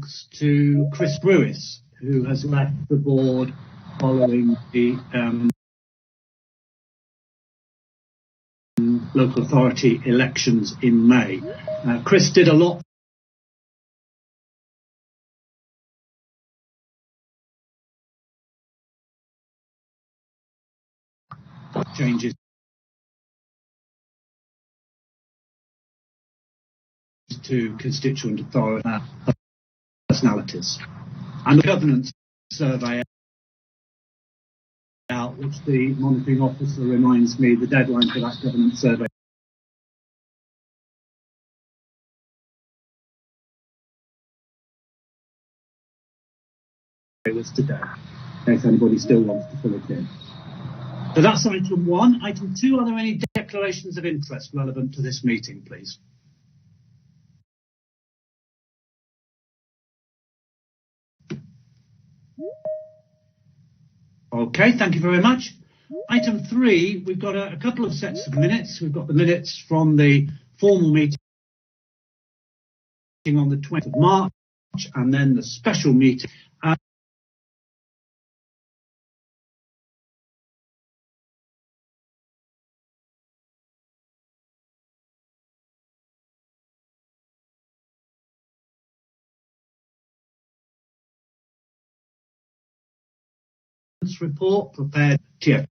thanks to Chris Brewis, who has left the board following the local authority elections in May. Chris did a lot of changes to constituent authority personalities. And the governance survey out, which the monitoring officer reminds me the deadline for that governance survey was today, in case anybody still wants to fill it in. So that's item 1. Item 2, are there any declarations of interest relevant to this meeting, please? Okay, thank you very much. Item 3, we've got a couple of sets of minutes. We've got the minutes from the formal meeting on the 20th of March and then the special meeting. Report prepared here.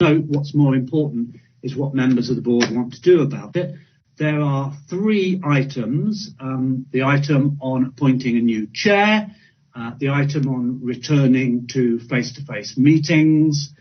Note what's more important is what members of the board want to do about it. There are 3 items, the item on appointing a new chair, the item on returning to face-to-face meetings,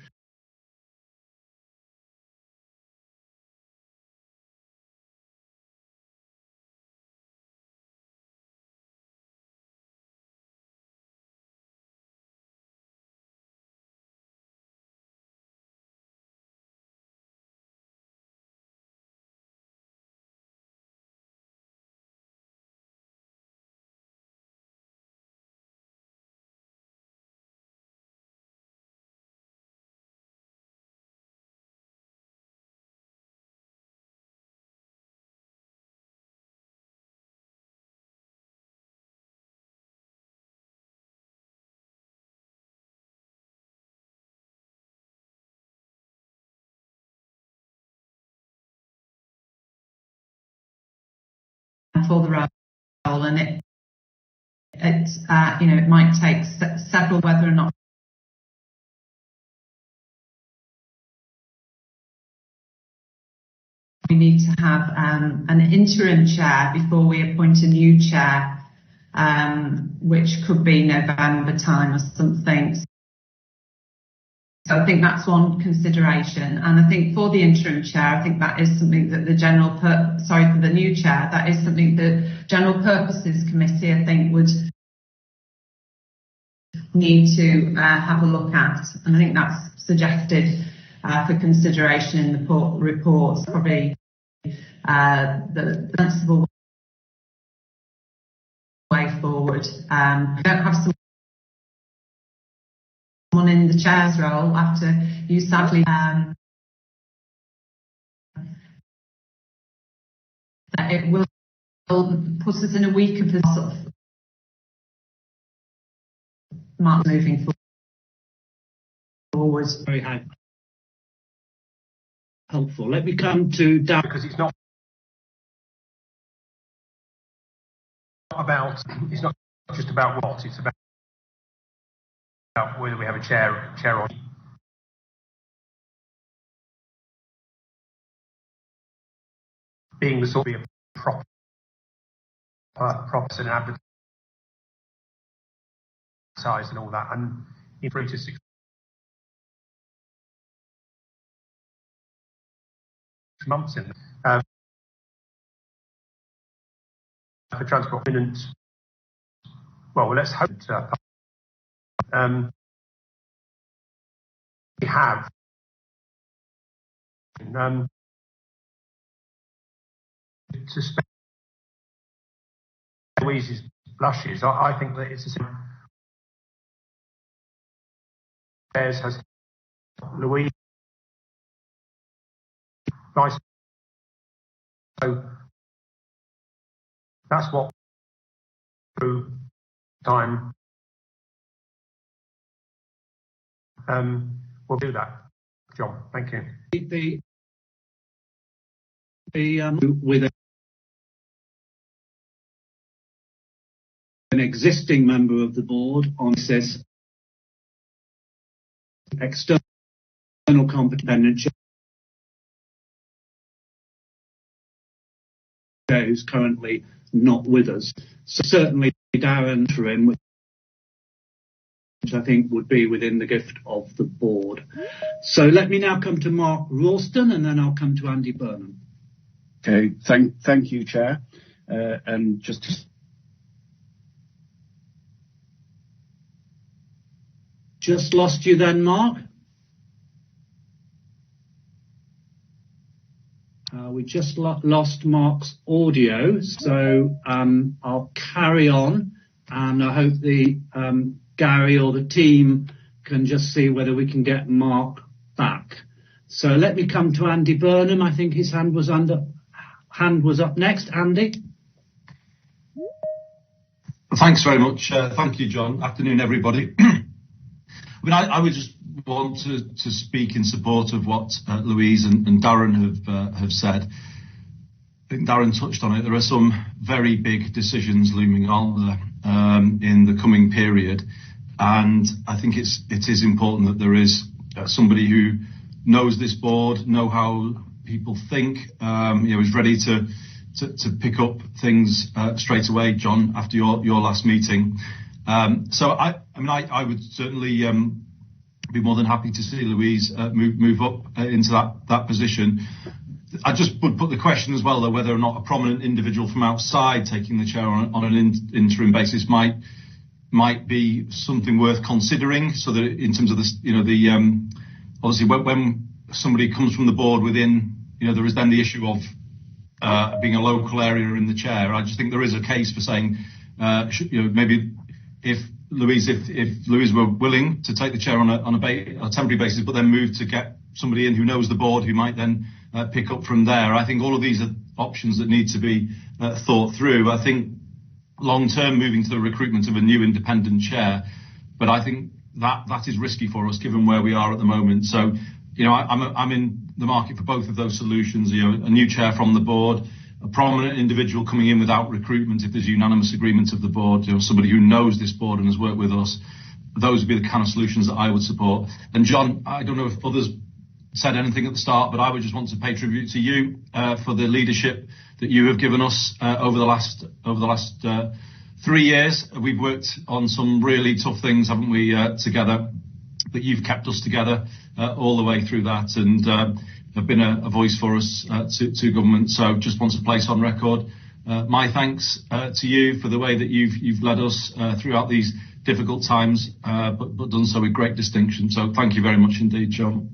for the role, and it might take several, whether or not we need to have an interim chair before we appoint a new chair, which could be November time or something. So I think that's one consideration, and I think for the interim chair, I think that is something that for the new chair, that is something that General Purposes Committee, I think, would need to have a look at, and I think that's suggested for consideration in the reports. Probably the sensible way forward. I don't have someone in the chair's role after you sadly that it will put us in a week of the sort of mark moving forward. Very helpful. Let me come to Dan, because it's not just about what, it's about whether we have a chair or being the sort of proper and advertised and all that, and in 3 to 6 months in for transport minutes. Well, let's hope we have suspect Louise's blushes. I think that it's the same. Has Louise nice. So that's what through time we'll do that. John, thank you. With an existing member of the board on this external competent who's currently not with us. So certainly Darren for him, which I think would be within the gift of the board. So let me now come to Mark Ralston and then I'll come to Andy Burnham. Okay, thank you, Chair. And just lost you then, Mark. We just lost Mark's audio, so I'll carry on, and I hope the Gary or the team can just see whether we can get Mark back. So let me come to Andy Burnham. I think his hand was up next. Andy. Thanks very much. Thank you, John. Afternoon, everybody. I would just want to speak in support of what Louise and Darren have said. I think Darren touched on it. There are some very big decisions looming on there in the coming period, and I think it is important that there is somebody who knows this board, know how people think, is ready to pick up things straight away, John, after your last meeting. So I would certainly be more than happy to see Louise move up into that position. I just would put the question as well, though, whether or not a prominent individual from outside taking the chair on an interim basis might be something worth considering. So that in terms of the obviously when somebody comes from the board within, there is then the issue of being a local area in the chair. I just think there is a case for saying, maybe if Louise were willing to take the chair on a temporary basis, but then move to get somebody in who knows the board, who might then pick up from there. I think all of these are options that need to be thought through. I think long term, moving to the recruitment of a new independent chair, but I think that is risky for us given where we are at the moment. So, I'm in the market for both of those solutions. A new chair from the board, a prominent individual coming in without recruitment if there's unanimous agreement of the board, somebody who knows this board and has worked with us. Those would be the kind of solutions that I would support. And John, I don't know if others said anything at the start, but I would just want to pay tribute to you for the leadership that you have given us over the last 3 years. We've worked on some really tough things, haven't we, together, but you've kept us together all the way through that, and have been a voice for us to government. So just want to place on record my thanks to you for the way that you've led us throughout these difficult times, but done so with great distinction. So thank you very much indeed, John.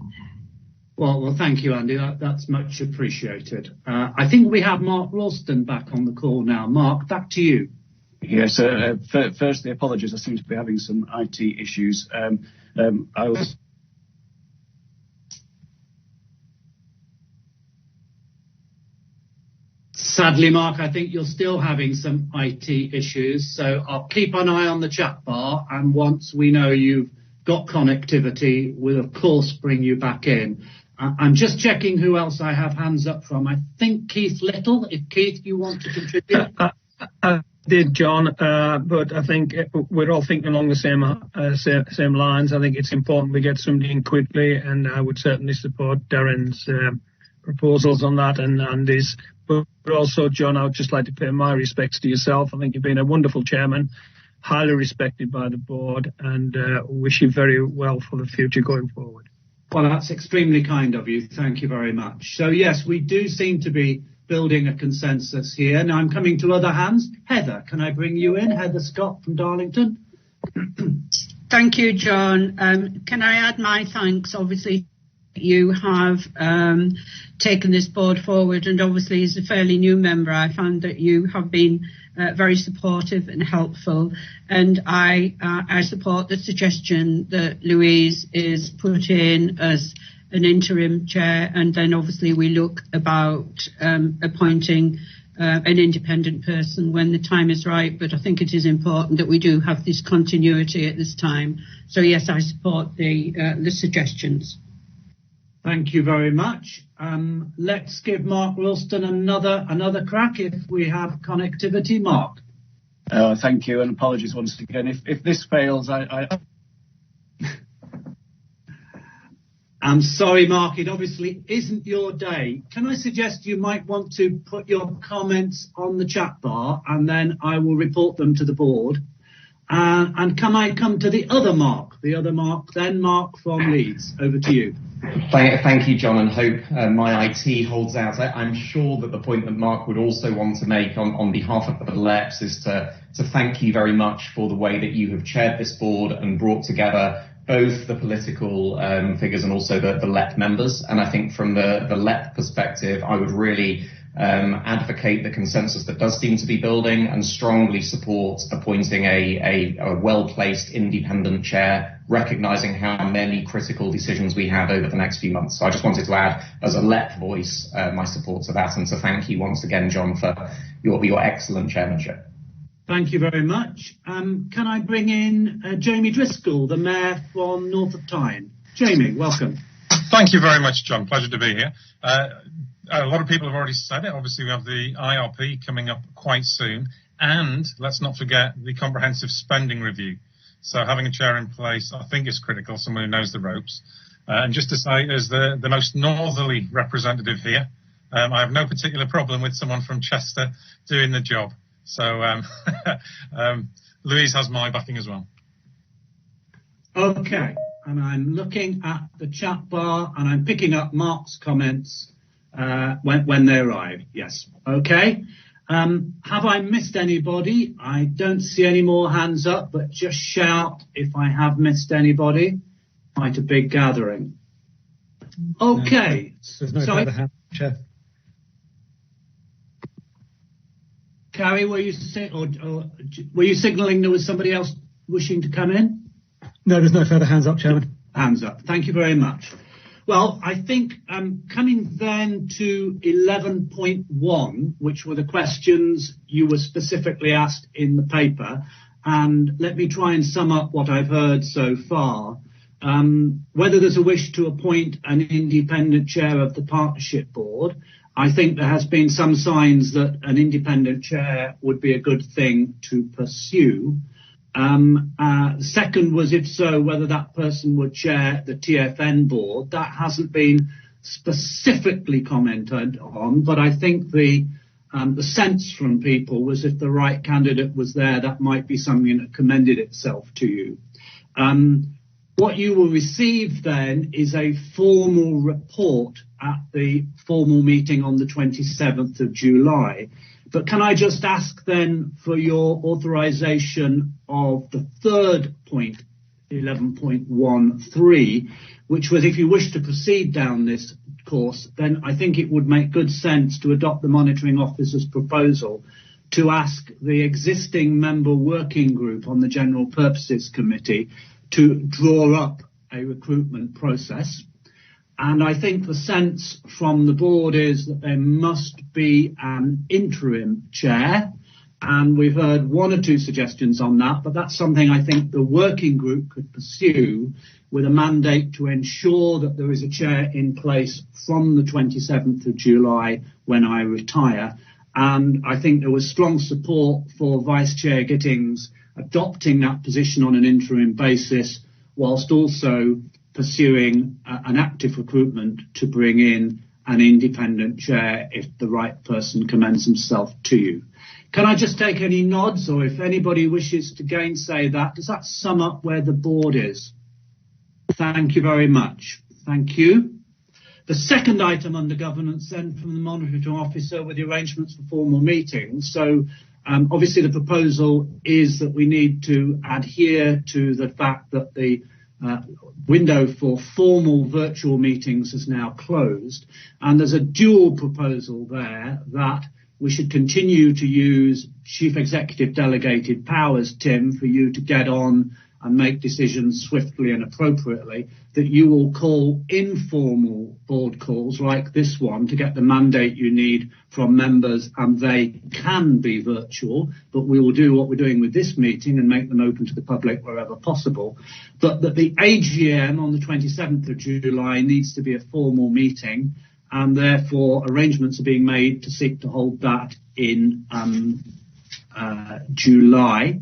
Well, thank you, Andy. That's much appreciated. I think we have Mark Ralston back on the call now. Mark, back to you. Yes. Firstly, apologies. I seem to be having some IT issues. I was. Sadly, Mark, I think you're still having some IT issues, so I'll keep an eye on the chat bar, and once we know you've got connectivity, we'll of course bring you back in. I'm just checking who else I have hands up from. I think Keith Little. If Keith, you want to contribute? I did, John, but I think we're all thinking along the same lines. I think it's important we get somebody in quickly, and I would certainly support Darren's proposals on that and Andy's. But also, John, I would just like to pay my respects to yourself. I think you've been a wonderful chairman, highly respected by the board, and wish you very well for the future going forward. Well, that's extremely kind of you. Thank you very much. So, yes, we do seem to be building a consensus here. Now I'm coming to other hands. Heather, can I bring you in? Heather Scott from Darlington. Thank you, John. Can I add my thanks? Obviously, you have taken this board forward, and obviously as a fairly new member, I found that you have been very supportive and helpful, and I support the suggestion that Louise is put in as an interim chair, and then obviously we look about appointing an independent person when the time is right. But I think it is important that we do have this continuity at this time. So yes, I support the suggestions. Thank you very much. Let's give Mark Wilston another crack if we have connectivity. Mark. Thank you, and apologies once again. If this fails, I'm sorry, Mark, it obviously isn't your day. Can I suggest you might want to put your comments on the chat bar, and then I will report them to the board. And can I come to the other Mark? Then Mark from Leeds. Over to you. Thank you, John, and hope my IT holds out. I'm sure that the point that Mark would also want to make on behalf of the LEPs is to thank you very much for the way that you have chaired this board and brought together both the political figures and also the LEP members. And I think from the LEP perspective, I would really advocate the consensus that does seem to be building and strongly support appointing a well-placed independent chair, recognising how many critical decisions we have over the next few months. So I just wanted to add, as a LEP voice, my support to that, and to thank you once again, John, for your excellent chairmanship. Thank you very much. Can I bring in Jamie Driscoll, the Mayor from North of Tyne? Jamie, welcome. Thank you very much, John. Pleasure to be here. A lot of people have already said it. Obviously, we have the IRP coming up quite soon. And let's not forget the comprehensive spending review. So having a chair in place, I think, is critical, someone who knows the ropes. And just to say, as the most northerly representative here, I have no particular problem with someone from Chester doing the job. So Louise has my backing as well. Okay. And I'm looking at the chat bar and I'm picking up Mark's comments when they arrive. Yes. Okay. Have I missed anybody? I don't see any more hands up, but just shout if I have missed anybody. Quite a big gathering. Okay. There's no further hand, Chair. Carrie, were you signalling there was somebody else wishing to come in? No, there's no further hands up, Chairman. Hands up. Thank you very much. Well, I think coming then to 11.1, which were the questions you were specifically asked in the paper, and let me try and sum up what I've heard so far. Whether there's a wish to appoint an independent chair of the Partnership Board, I think there has been some signs that an independent chair would be a good thing to pursue. Second was, if so, whether that person would chair the TFN board. That hasn't been specifically commented on, but I think the sense from people was if the right candidate was there, that might be something that commended itself to you. What you will receive then is a formal report at the formal meeting on the 27th of July. But can I just ask then for your authorisation of the third point, 11.13, which was if you wish to proceed down this course, then I think it would make good sense to adopt the monitoring officer's proposal to ask the existing member working group on the General Purposes Committee to draw up a recruitment process. And I think the sense from the board is that there must be an interim chair. And we've heard one or two suggestions on that, but that's something I think the working group could pursue with a mandate to ensure that there is a chair in place from the 27th of July when I retire. And I think there was strong support for Vice Chair Gittins adopting that position on an interim basis, whilst also pursuing an active recruitment to bring in an independent chair if the right person commends himself to you. Can I just take any nods, or if anybody wishes to gainsay that, does that sum up where the board is? Thank you very much. Thank you. The second item under governance then from the monitoring officer with the arrangements for formal meetings. So obviously the proposal is that we need to adhere to the fact that the window for formal virtual meetings is now closed, and there's a dual proposal there that we should continue to use Chief Executive delegated powers, Tim, for you to get on and make decisions swiftly and appropriately, that you will call informal board calls like this one to get the mandate you need from members, and they can be virtual, but we will do what we're doing with this meeting and make them open to the public wherever possible. But that the AGM on the 27th of July needs to be a formal meeting, and therefore arrangements are being made to seek to hold that in July.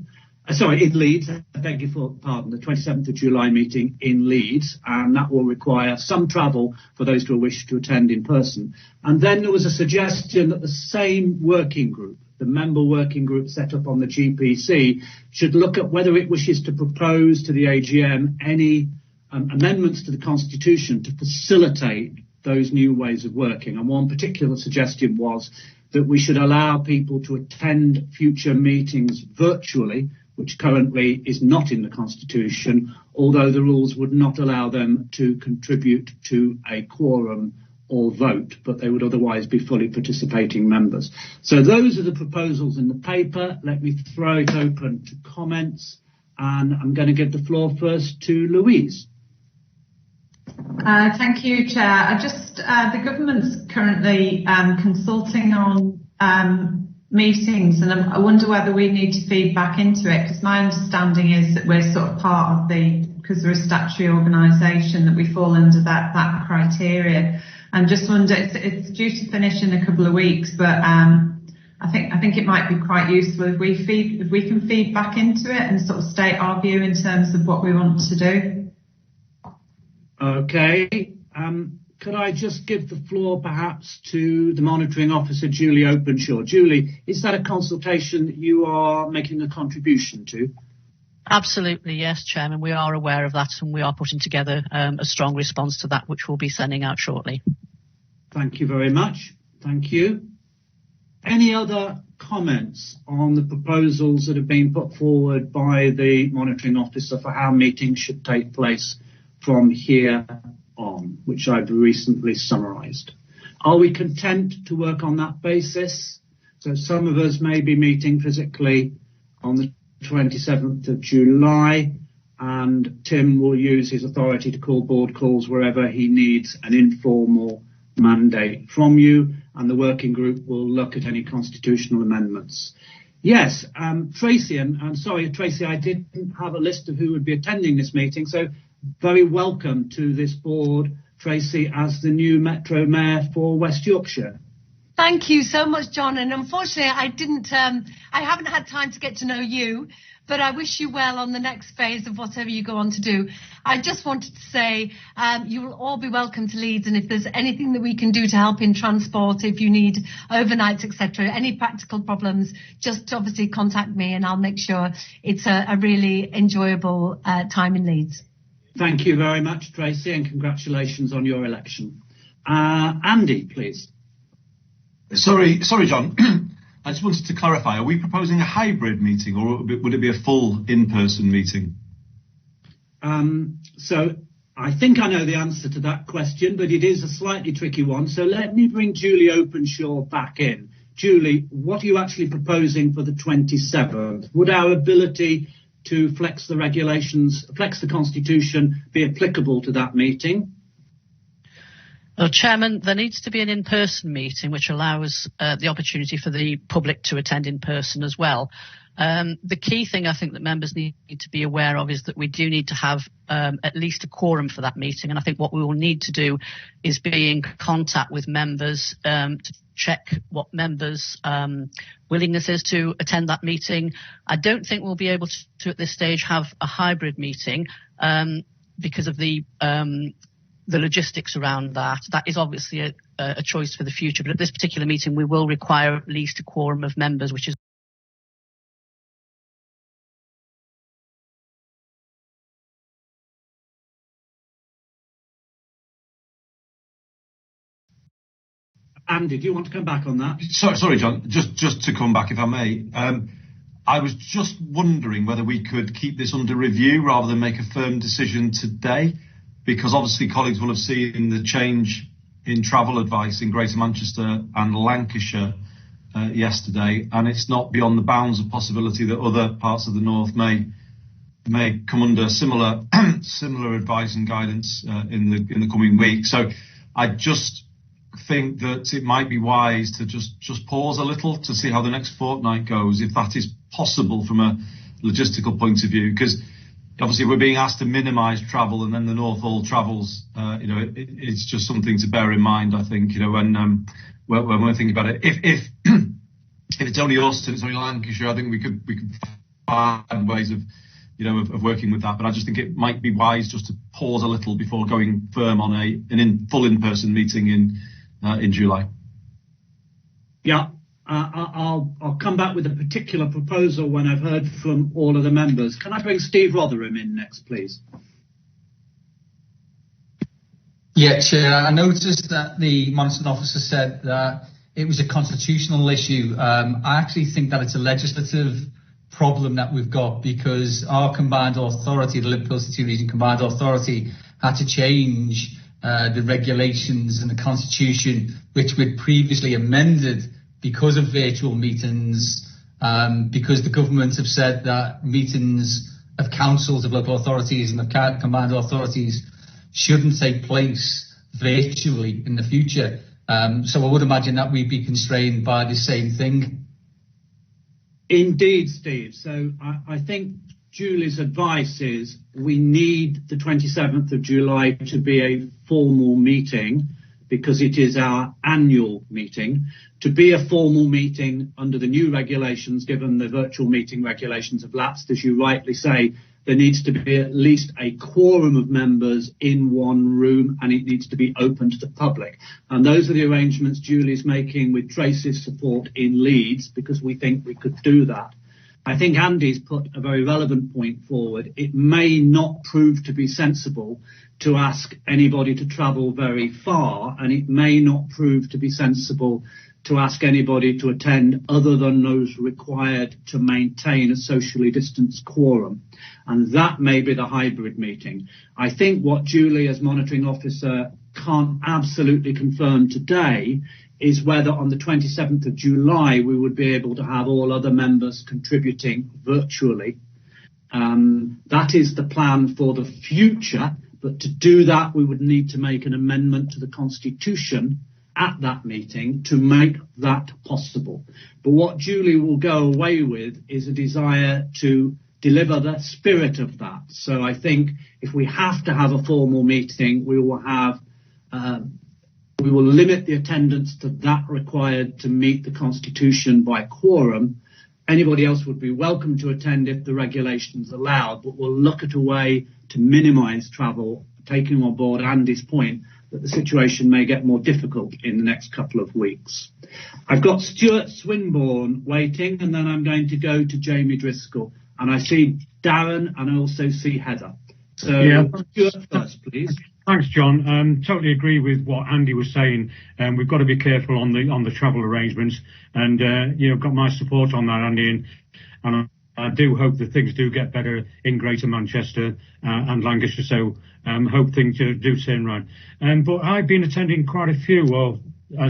In Leeds, I beg your pardon, the 27th of July meeting in Leeds, and that will require some travel for those who wish to attend in person. And then there was a suggestion that the same working group, the member working group set up on the GPC, should look at whether it wishes to propose to the AGM any amendments to the Constitution to facilitate those new ways of working. And one particular suggestion was that we should allow people to attend future meetings virtually, which currently is not in the Constitution, although the rules would not allow them to contribute to a quorum or vote, but they would otherwise be fully participating members. So those are the proposals in the paper. Let me throw it open to comments, and I'm going to give the floor first to Louise. Thank you, Chair. The government's currently consulting on meetings, and I wonder whether we need to feed back into it, because my understanding is that we're sort of part of because we're a statutory organisation, that we fall under that criteria. And just wonder, it's due to finish in a couple of weeks, but I think it might be quite useful if we can feed back into it and sort of state our view in terms of what we want to do. Okay. Could I just give the floor perhaps to the monitoring officer, Julie Openshaw? Julie, is that a consultation that you are making a contribution to? Absolutely, yes, Chairman. We are aware of that, and we are putting together a strong response to that, which we'll be sending out shortly. Thank you very much. Thank you. Any other comments on the proposals that have been put forward by the monitoring officer for how meetings should take place from here on, which I've recently summarised? Are we content to work on that basis? So some of us may be meeting physically on the 27th of July, and Tim will use his authority to call board calls wherever he needs an informal mandate from you, and the working group will look at any constitutional amendments. Yes, Tracy, and I'm sorry, Tracy, I didn't have a list of who would be attending this meeting, so very welcome to this board, Tracy, as the new Metro Mayor for West Yorkshire. Thank you so much, John. And unfortunately, I haven't had time to get to know you, but I wish you well on the next phase of whatever you go on to do. I just wanted to say you will all be welcome to Leeds, and if there's anything that we can do to help in transport, if you need overnights, etc., any practical problems, just obviously contact me and I'll make sure it's a really enjoyable time in Leeds. Thank you very much, Tracy, and congratulations on your election. Andy, please. Sorry, John. I just wanted to clarify, are we proposing a hybrid meeting, or would it be a full in-person meeting? So I think I know the answer to that question, but it is a slightly tricky one. So let me bring Julie Openshaw back in. Julie, what are you actually proposing for the 27th? Would our ability to flex the regulations, flex the Constitution, be applicable to that meeting? Well, Chairman, there needs to be an in-person meeting which allows the opportunity for the public to attend in person as well. The key thing I think that members need to be aware of is that we do need to have at least a quorum for that meeting, and I think what we will need to do is be in contact with members to check what members' willingness is to attend that meeting. I don't think we'll be able to at this stage have a hybrid meeting because of the logistics around that. That is obviously a choice for the future, but at this particular meeting we will require at least a quorum of members, which is Andy, do you want to come back on that? Sorry, John. Just to come back, if I may. I was just wondering whether we could keep this under review rather than make a firm decision today, because obviously colleagues will have seen the change in travel advice in Greater Manchester and Lancashire yesterday, and it's not beyond the bounds of possibility that other parts of the north may come under similar advice and guidance in the coming week. So I just think that it might be wise to just pause a little to see how the next fortnight goes, if that is possible from a logistical point of view, because obviously we're being asked to minimise travel, and then the north all travels. It's just something to bear in mind, I think, when we're thinking about it. If it's only us and it's only Lancashire, I think we could find ways of working with that. But I just think it might be wise just to pause a little before going firm on an full in-person meeting in July. Yeah, I'll come back with a particular proposal when I've heard from all of the members. Can I bring Steve Rotheram in next, please? Yeah, Chair. I noticed that the monitoring officer said that it was a constitutional issue. I actually think that it's a legislative problem that we've got, because our combined authority, the Liverpool City Region Combined Authority, had to change the regulations and the constitution, which we'd previously amended because of virtual meetings, because the government have said that meetings of councils, of local authorities and of combined authorities shouldn't take place virtually in the future. So I would imagine that we'd be constrained by the same thing. Indeed, Steve. So I think Julie's advice is we need the 27th of July to be a formal meeting, because it is our annual meeting. To be a formal meeting under the new regulations, given the virtual meeting regulations have lapsed, as you rightly say, there needs to be at least a quorum of members in one room, and it needs to be open to the public. And those are the arrangements Julie's making with Tracy's support in Leeds, because we think we could do that. I think Andy's put a very relevant point forward. It may not prove to be sensible to ask anybody to travel very far, and it may not prove to be sensible to ask anybody to attend other than those required to maintain a socially distanced quorum. And that may be the hybrid meeting. I think what Julie, as monitoring officer, can't absolutely confirm today is whether on the 27th of July we would be able to have all other members contributing virtually. That is the plan for the future, but to do that we would need to make an amendment to the Constitution at that meeting to make that possible. But what Julie will go away with is a desire to deliver the spirit of that. So I think if we have to have a formal meeting, we will limit the attendance to that required to meet the Constitution by quorum. Anybody else would be welcome to attend if the regulations allowed, but we'll look at a way to minimise travel, taking on board Andy's point that the situation may get more difficult in the next couple of weeks. I've got Stuart Swinburne waiting, and then I'm going to go to Jamie Driscoll. And I see Darren, and I also see Heather. So yeah. Stuart first, please. Thanks, John. Totally agree with what Andy was saying. We've got to be careful on the travel arrangements, and got my support on that, Andy. And I do hope that things do get better in Greater Manchester and Lancashire. So hope things do turn right. But I've been attending quite a few of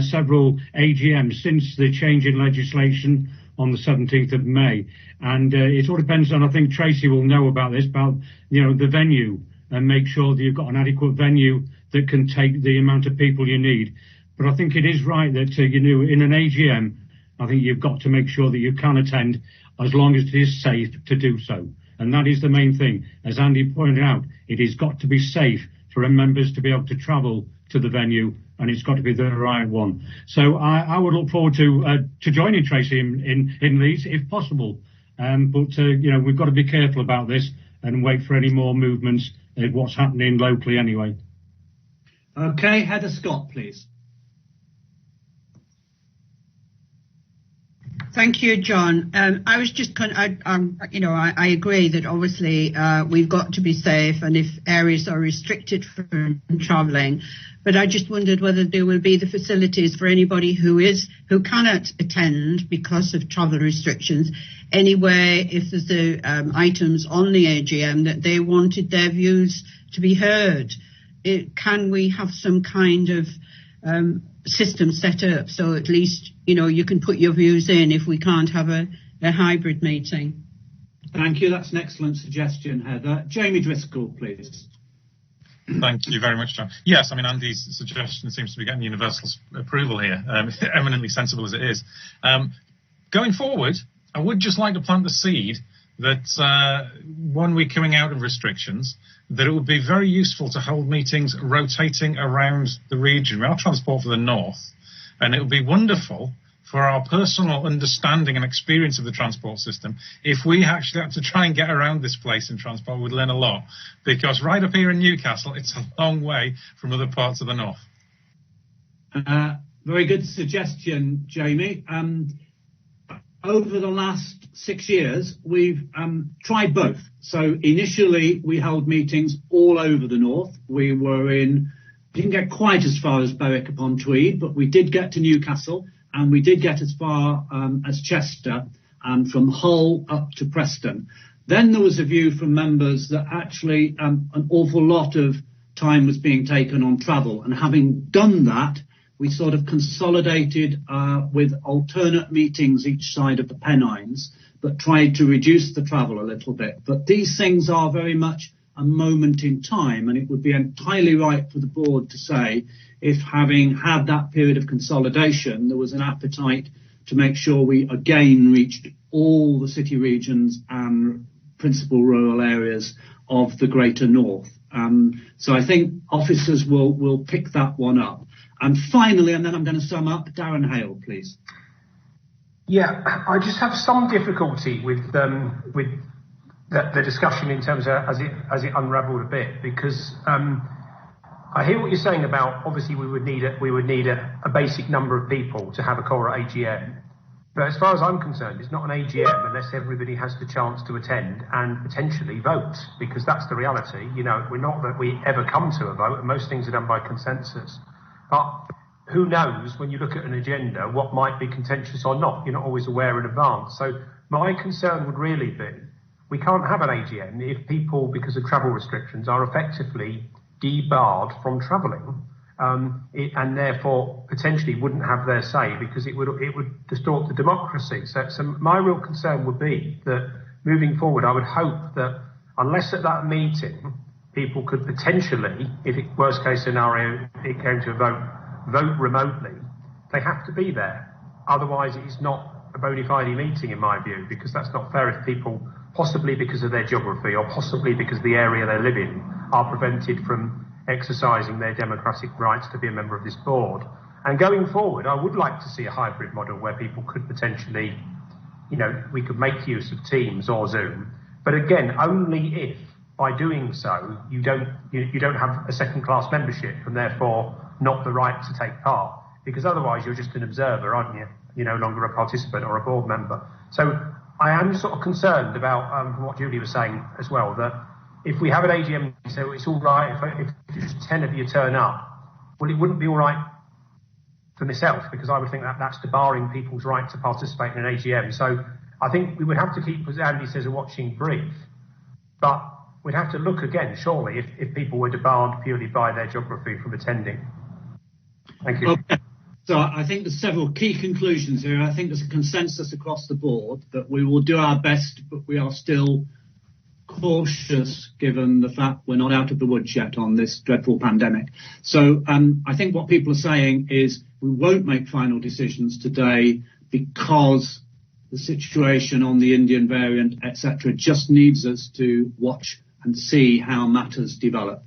several AGMs since the change in legislation on the 17th of May, and it all depends on. I think Tracy will know about this, about the venue, and make sure that you've got an adequate venue that can take the amount of people you need. But I think it is right that in an AGM, I think you've got to make sure that you can attend as long as it is safe to do so, and that is the main thing. As Andy pointed out, it has got to be safe for members to be able to travel to the venue, and it's got to be the right one. So I would look forward to joining Tracy in Leeds if possible. But we've got to be careful about this and wait for any more movements at what's happening locally anyway. Okay, Heather Scott, please. Thank you, John. I was just I agree that obviously we've got to be safe, and if areas are restricted from travelling, but I just wondered whether there will be the facilities for anybody who cannot attend because of travel restrictions. Anyway, if there's items on the AGM that they wanted their views to be heard, can we have some kind of system set up so at least you can put your views in if we can't have a hybrid meeting? Thank you. That's an excellent suggestion, Heather. Jamie Driscoll, please. Thank you very much, John. Yes, I mean, Andy's suggestion seems to be getting universal approval here, eminently sensible as it is. Going forward, I would just like to plant the seed that 1 week coming out of restrictions, that it would be very useful to hold meetings rotating around the region. We are Transport for the North, and it would be wonderful for our personal understanding and experience of the transport system if we actually had to try and get around this place in transport. We'd learn a lot, because right up here in Newcastle, it's a long way from other parts of the north. Very good suggestion, Jamie. Over the last 6 years, we've tried both. So initially, we held meetings all over the north. We didn't get quite as far as Berwick-upon-Tweed, but we did get to Newcastle, and we did get as far as Chester, and from Hull up to Preston. Then there was a view from members that actually an awful lot of time was being taken on travel. And having done that, we sort of consolidated with alternate meetings each side of the Pennines, but tried to reduce the travel a little bit. But these things are very much a moment in time, and it would be entirely right for the board to say, if having had that period of consolidation, there was an appetite to make sure we again reached all the city regions and principal rural areas of the Greater North. So I think officers will pick that one up. And finally, and then I'm going to sum up, Darren Hale, please. Yeah, I just have some difficulty with the discussion in terms of as it unravelled a bit, because I hear what you're saying about obviously we would need a basic number of people to have a core AGM. But as far as I'm concerned, it's not an AGM unless everybody has the chance to attend and potentially vote, because that's the reality. We're not that we ever come to a vote, and most things are done by consensus. But who knows, when you look at an agenda, what might be contentious or not? You're not always aware in advance. So my concern would really be, we can't have an AGM if people, because of travel restrictions, are effectively debarred from travelling, and therefore potentially wouldn't have their say, because it would distort the democracy. So my real concern would be that moving forward, I would hope that unless at that meeting people could potentially, if it worst case scenario, it came to a vote remotely, they have to be there. Otherwise, it is not a bona fide meeting, in my view, because that's not fair if people, possibly because of their geography or possibly because of the area they live in, are prevented from exercising their democratic rights to be a member of this board. And going forward, I would like to see a hybrid model where people could potentially, we could make use of Teams or Zoom, but again, only if by doing so you don't have a second-class membership and therefore not the right to take part, because otherwise you're just an observer, aren't you? You're no longer a participant or a board member. So I am sort of concerned about what Julie was saying as well, that if we have an AGM, so it's all right if just 10 of you turn up, well, it wouldn't be all right for myself, because I would think that's debarring people's right to participate in an AGM. So I think we would have to keep, as Andy says, a watching brief, but we'd have to look again, surely, if people were debarred purely by their geography from attending. Thank you. Okay. So I think there's several key conclusions here. I think there's a consensus across the board that we will do our best, but we are still cautious given the fact we're not out of the woods yet on this dreadful pandemic. So I think what people are saying is we won't make final decisions today because the situation on the Indian variant, etc., just needs us to watch and see how matters develop.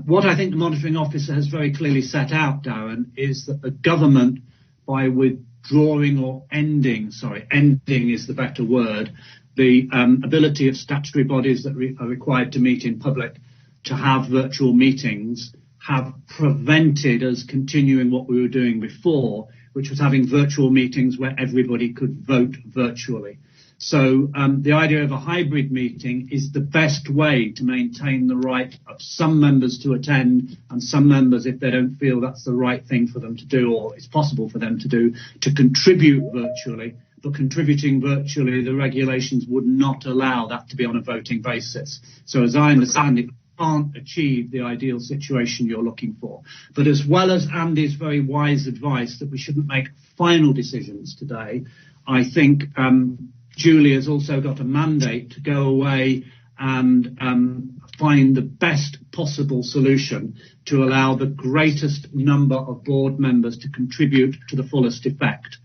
What I think the monitoring officer has very clearly set out, Darren, is that the government, by withdrawing or ending is the better word, the ability of statutory bodies that are required to meet in public to have virtual meetings, have prevented us continuing what we were doing before, which was having virtual meetings where everybody could vote virtually. So the idea of a hybrid meeting is the best way to maintain the right of some members to attend and some members, if they don't feel that's the right thing for them to do or it's possible for them to do, to contribute virtually. But contributing virtually, the regulations would not allow that to be on a voting basis. So as I understand it, can't achieve the ideal situation you're looking for. But as well as Andy's very wise advice that we shouldn't make final decisions today, I think Julie has also got a mandate to go away and find the best possible solution to allow the greatest number of board members to contribute to the fullest effect.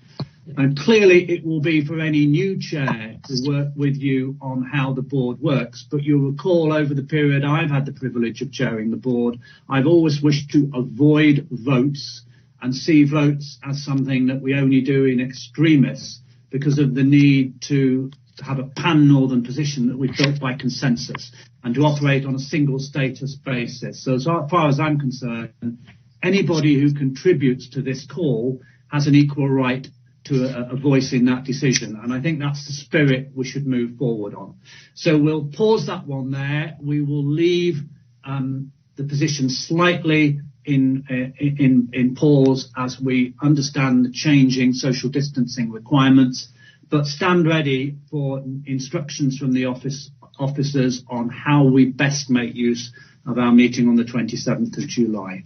And clearly it will be for any new chair to work with you on how the board works. But you'll recall over the period I've had the privilege of chairing the board, I've always wished to avoid votes and see votes as something that we only do in extremis because of the need to have a pan-northern position that we've built by consensus and to operate on a single status basis. So as far as I'm concerned, anybody who contributes to this call has an equal right to a voice in that decision. And I think that's the spirit we should move forward on. So we'll pause that one there. We will leave the position slightly in pause as we understand the changing social distancing requirements, but stand ready for instructions from the officers on how we best make use of our meeting on the 27th of July.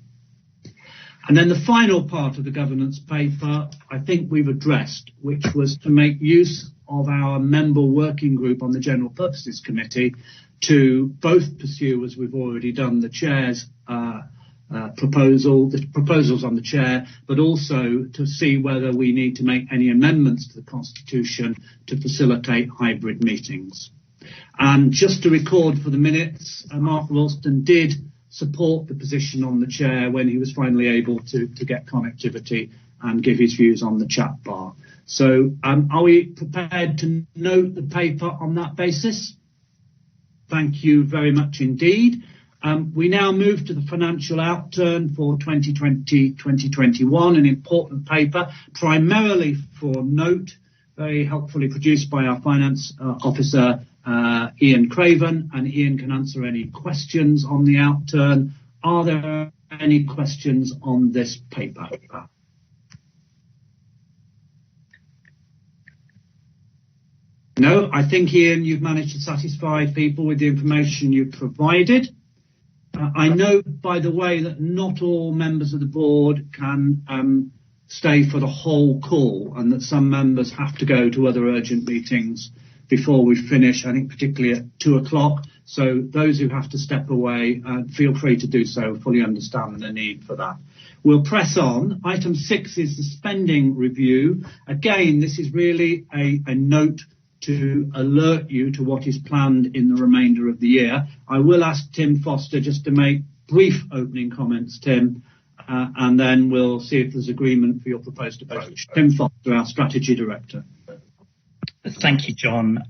And then the final part of the governance paper I think we've addressed, which was to make use of our member working group on the General Purposes Committee to both pursue, as we've already done, the Chair's the proposals on the Chair, but also to see whether we need to make any amendments to the Constitution to facilitate hybrid meetings. And just to record for the minutes, Mark Ralston did support the position on the Chair when he was finally able to get connectivity and give his views on the chat bar. So are we prepared to note the paper on that basis? Thank you very much indeed. We now move to the financial outturn for 2020-2021, an important paper, primarily for note, very helpfully produced by our finance officer, Ian Craven, and Ian can answer any questions on the outturn. Are there any questions on this paper? No, I think, Ian, you've managed to satisfy people with the information you've provided. I know, by the way, that not all members of the board can stay for the whole call and that some members have to go to other urgent meetings before we finish, I think particularly at 2 o'clock. So those who have to step away, feel free to do so, fully understand the need for that. We'll press on. Item 6 is the spending review. Again, this is really a note to alert you to what is planned in the remainder of the year. I will ask Tim Foster just to make brief opening comments, Tim, and then we'll see if there's agreement for your proposed approach. Tim Foster, our Strategy Director. Thank you, John.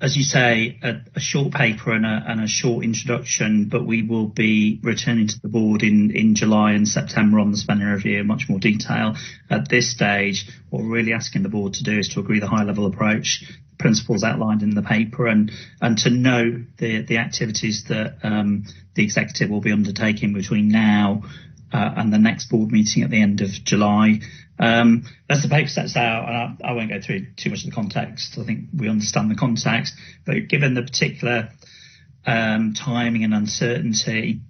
As you say, a short paper and a short introduction, but we will be returning to the board in July and September on the spending review in much more detail. At this stage, what we're really asking the board to do is to agree the high-level approach, principles outlined in the paper, and to note the activities that the executive will be undertaking between now and the next board meeting at the end of July. As the paper sets out, and I won't go through too much of the context, I think we understand the context, but given the particular timing and uncertainty,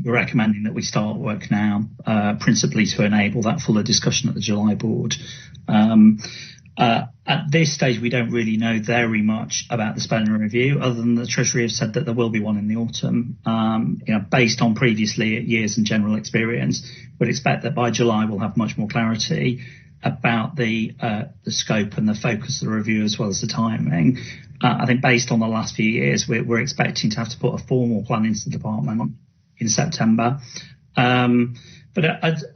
we're recommending that we start work now, principally to enable that fuller discussion at the July board. At this stage, we don't really know very much about the spending review, other than the Treasury have said that there will be one in the autumn. Based on previously years and general experience, we'd expect that by July we'll have much more clarity about the scope and the focus of the review, as well as the timing. I think based on the last few years, we're expecting to have to put a formal plan into the department in September. But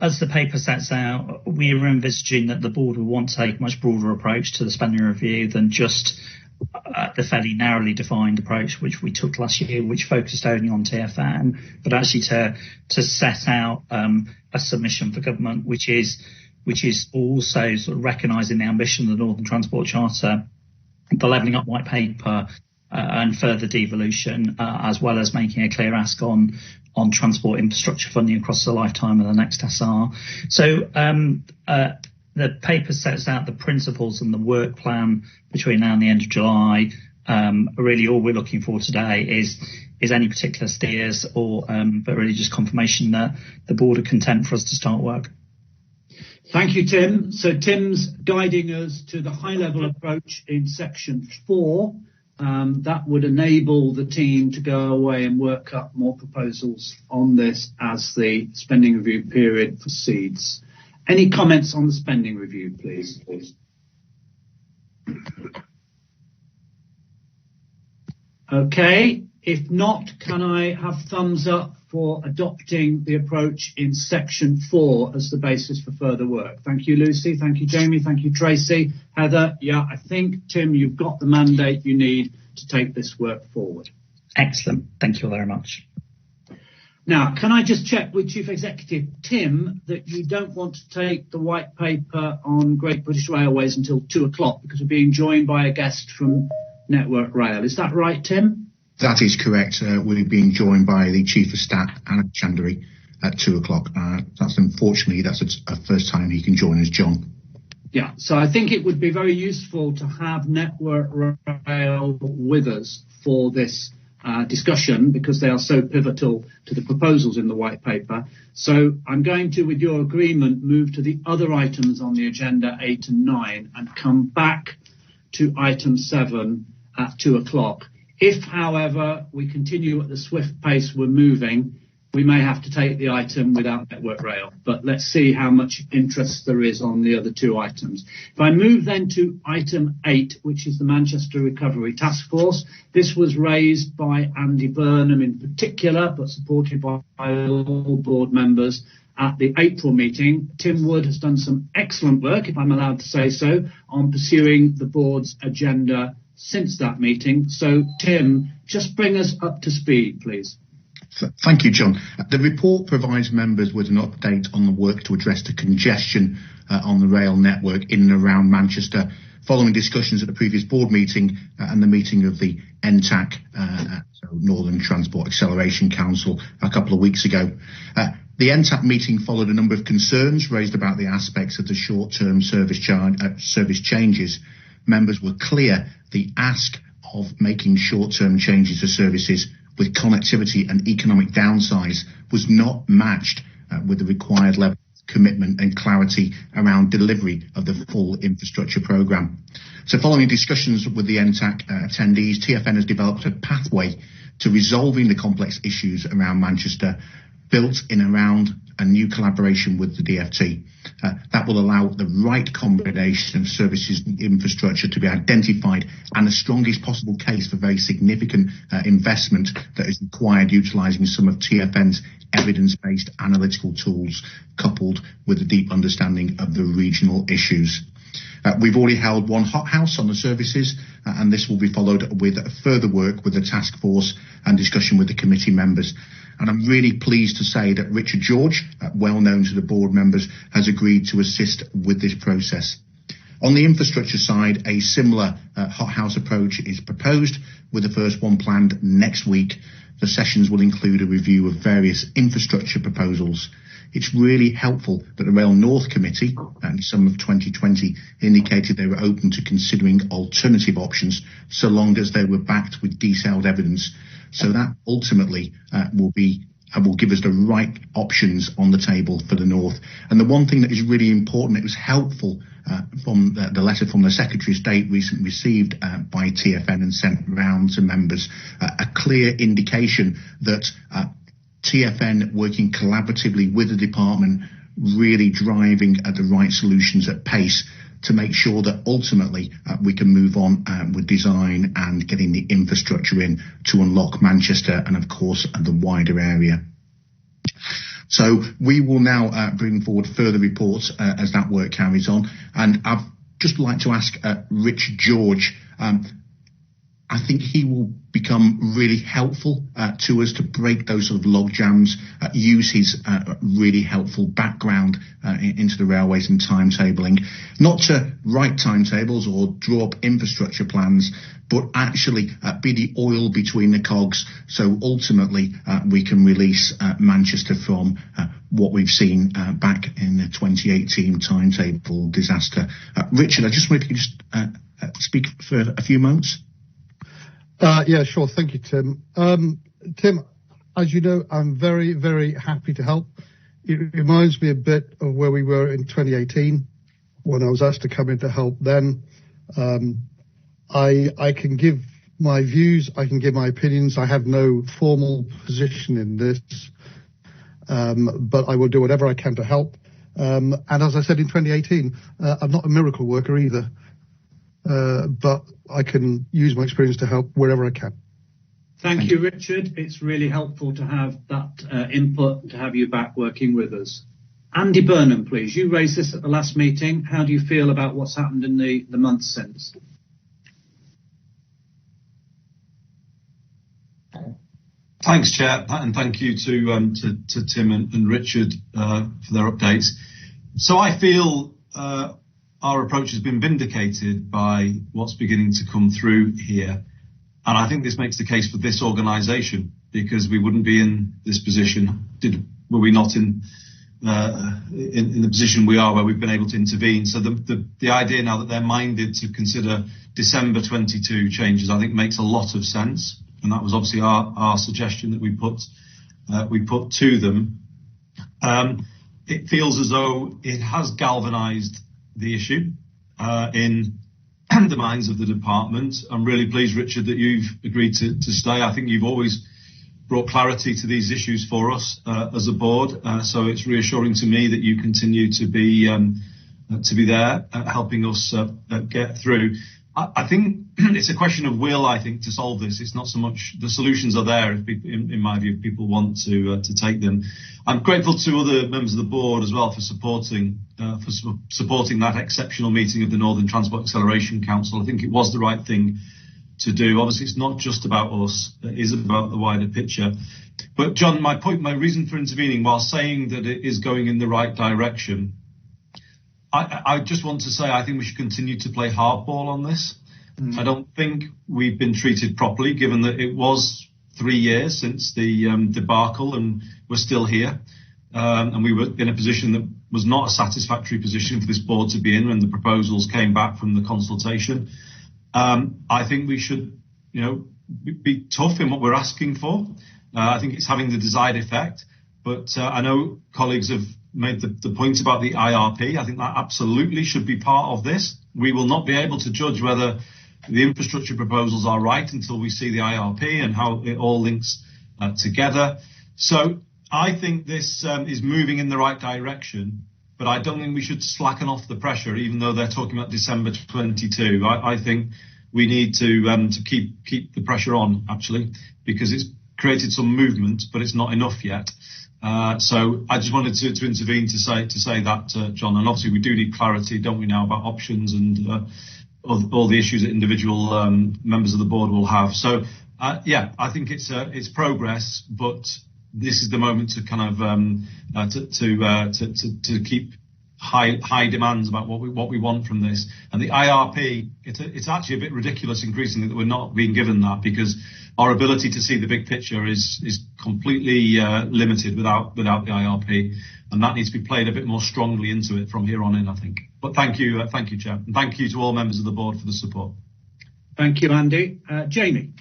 as the paper sets out, we are envisaging that the board will want to take a much broader approach to the spending review than just the fairly narrowly defined approach which we took last year, which focused only on TFN, but actually to set out a submission for government which is which is also sort of recognising the ambition of the Northern Transport Charter, the Levelling Up White Paper, and further devolution, as well as making a clear ask on transport infrastructure funding across the lifetime of the next SR. So the paper sets out the principles and the work plan between now and the end of July. Really, all we're looking for today is any particular steers, but really just confirmation that the board are content for us to start work. Thank you, Tim. So Tim's guiding us to the high-level approach in section 4. That would enable the team to go away and work up more proposals on this as the spending review period proceeds. Any comments on the spending review, please? Okay. If not, can I have thumbs up for adopting the approach in section 4 as the basis for further work? Thank you, Lucy. Thank you, Jamie. Thank you, Tracy. Heather, yeah, I think, Tim, you've got the mandate you need to take this work forward. Excellent. Thank you very much. Now, can I just check with Chief Executive Tim that you don't want to take the white paper on Great British Railways until 2 o'clock because we're being joined by a guest from Network Rail. Is that right, Tim? That is correct. We're being joined by the Chief of Staff, Anna Chandri, at 2 o'clock. That's a first time he can join us, John. Yeah, so I think it would be very useful to have Network Rail with us for this discussion because they are so pivotal to the proposals in the white paper. So I'm going to, with your agreement, move to the other items on the agenda, 8 and 9, and come back to item 7 at 2 o'clock. If, however, we continue at the swift pace we're moving, we may have to take the item without Network Rail. But let's see how much interest there is on the other 2 items. If I move then to item 8, which is the Manchester Recovery Task Force, this was raised by Andy Burnham in particular, but supported by all board members at the April meeting. Tim Wood has done some excellent work, if I'm allowed to say so, on pursuing the board's agenda since that meeting. So, Tim, just bring us up to speed, please. Thank you, John. The report provides members with an update on the work to address the congestion on the rail network in and around Manchester, following discussions at the previous board meeting and the meeting of the NTAC, so Northern Transport Acceleration Council, a couple of weeks ago. The NTAC meeting followed a number of concerns raised about the aspects of the short-term service changes. Members were clear the ask of making short-term changes to services with connectivity and economic downsize was not matched with the required level of commitment and clarity around delivery of the full infrastructure programme. So following discussions with the NTAC attendees, TfN has developed a pathway to resolving the complex issues around Manchester, built in around a new collaboration with the DfT. That will allow the right combination of services and infrastructure to be identified and the strongest possible case for very significant investment that is required, utilising some of TfN's evidence-based analytical tools coupled with a deep understanding of the regional issues. We've already held one hot house on the services, and this will be followed with further work with the task force and discussion with the committee members. And I'm really pleased to say that Richard George, well known to the board members, has agreed to assist with this process. On the infrastructure side, a similar hothouse approach is proposed, with the first one planned next week. The sessions will include a review of various infrastructure proposals. It's really helpful that the Rail North Committee, in the summer of 2020, indicated they were open to considering alternative options so long as they were backed with detailed evidence. So that ultimately will give us the right options on the table for the North. And the one thing that is really important, it was helpful from the letter from the Secretary of State recently received by TfN and sent round to members, a clear indication that TfN working collaboratively with the department, really driving at the right solutions at pace to make sure that ultimately we can move on with design and getting the infrastructure in to unlock Manchester and, of course, the wider area. So we will now bring forward further reports as that work carries on. And I'd just like to ask Rich George, I think he will become really helpful to us to break those sort of log jams, use his really helpful background into the railways and timetabling, not to write timetables or draw up infrastructure plans, but actually be the oil between the cogs, so ultimately we can release Manchester from what we've seen back in the 2018 timetable disaster. Richard, I just wonder if you could just speak for a few moments. Yeah, sure. Thank you, Tim. Tim, as you know, I'm very, very happy to help. It reminds me a bit of where we were in 2018 when I was asked to come in to help then. I can give my views, I can give my opinions. I have no formal position in this, but I will do whatever I can to help. And as I said in 2018, I'm not a miracle worker either. But I can use my experience to help wherever I can. Thank you, Richard. It's really helpful to have that input, to have you back working with us. Andy Burnham, please. You raised this at the last meeting. How do you feel about what's happened in the months since? Thanks, Chair, and thank you to Tim and Richard for their updates. So I feel our approach has been vindicated by what's beginning to come through here. And I think this makes the case for this organisation, because we wouldn't be in this position were we not in the position we are, where we've been able to intervene. So the idea now that they're minded to consider December 22 changes, I think makes a lot of sense. And that was obviously our suggestion that we put to them. It feels as though it has galvanised the issue in the minds of the department. I'm really pleased, Richard, that you've agreed to stay. I think you've always brought clarity to these issues for us as a board, so it's reassuring to me that you continue to be there helping us get through. I think it's a question of will, I think, to solve this. It's not so much the solutions are there, in my view, if people want to take them. I'm grateful to other members of the board as well for supporting that exceptional meeting of the Northern Transport Acceleration Council. I think it was the right thing to do. Obviously, it's not just about us, it is about the wider picture. But John, my reason for intervening, while saying that it is going in the right direction, I just want to say I think we should continue to play hardball on this. I don't think we've been treated properly, given that it was 3 years since the debacle and we're still here. And we were in a position that was not a satisfactory position for this board to be in when the proposals came back from the consultation. I think we should, be tough in what we're asking for. I think it's having the desired effect. But I know colleagues have made the point about the IRP. I think that absolutely should be part of this. We will not be able to judge whether the infrastructure proposals are right until we see the IRP and how it all links together. So I think this is moving in the right direction, but I don't think we should slacken off the pressure, even though they're talking about December 22. I think we need to keep the pressure on, actually, because it's created some movement, but it's not enough yet. So I just wanted to intervene to say that, John. And obviously we do need clarity, don't we, now, about options and all the issues that individual members of the board will have. So I think it's progress, but this is the moment to kind of to keep high demands about what we want from this. And the IRP, it's actually a bit ridiculous increasingly that we're not being given that, because our ability to see the big picture is completely limited without the IRP, and that needs to be played a bit more strongly into it from here on in, I think. But thank you, Chair, and thank you to all members of the board for the support. Thank you, Andy. Jamie.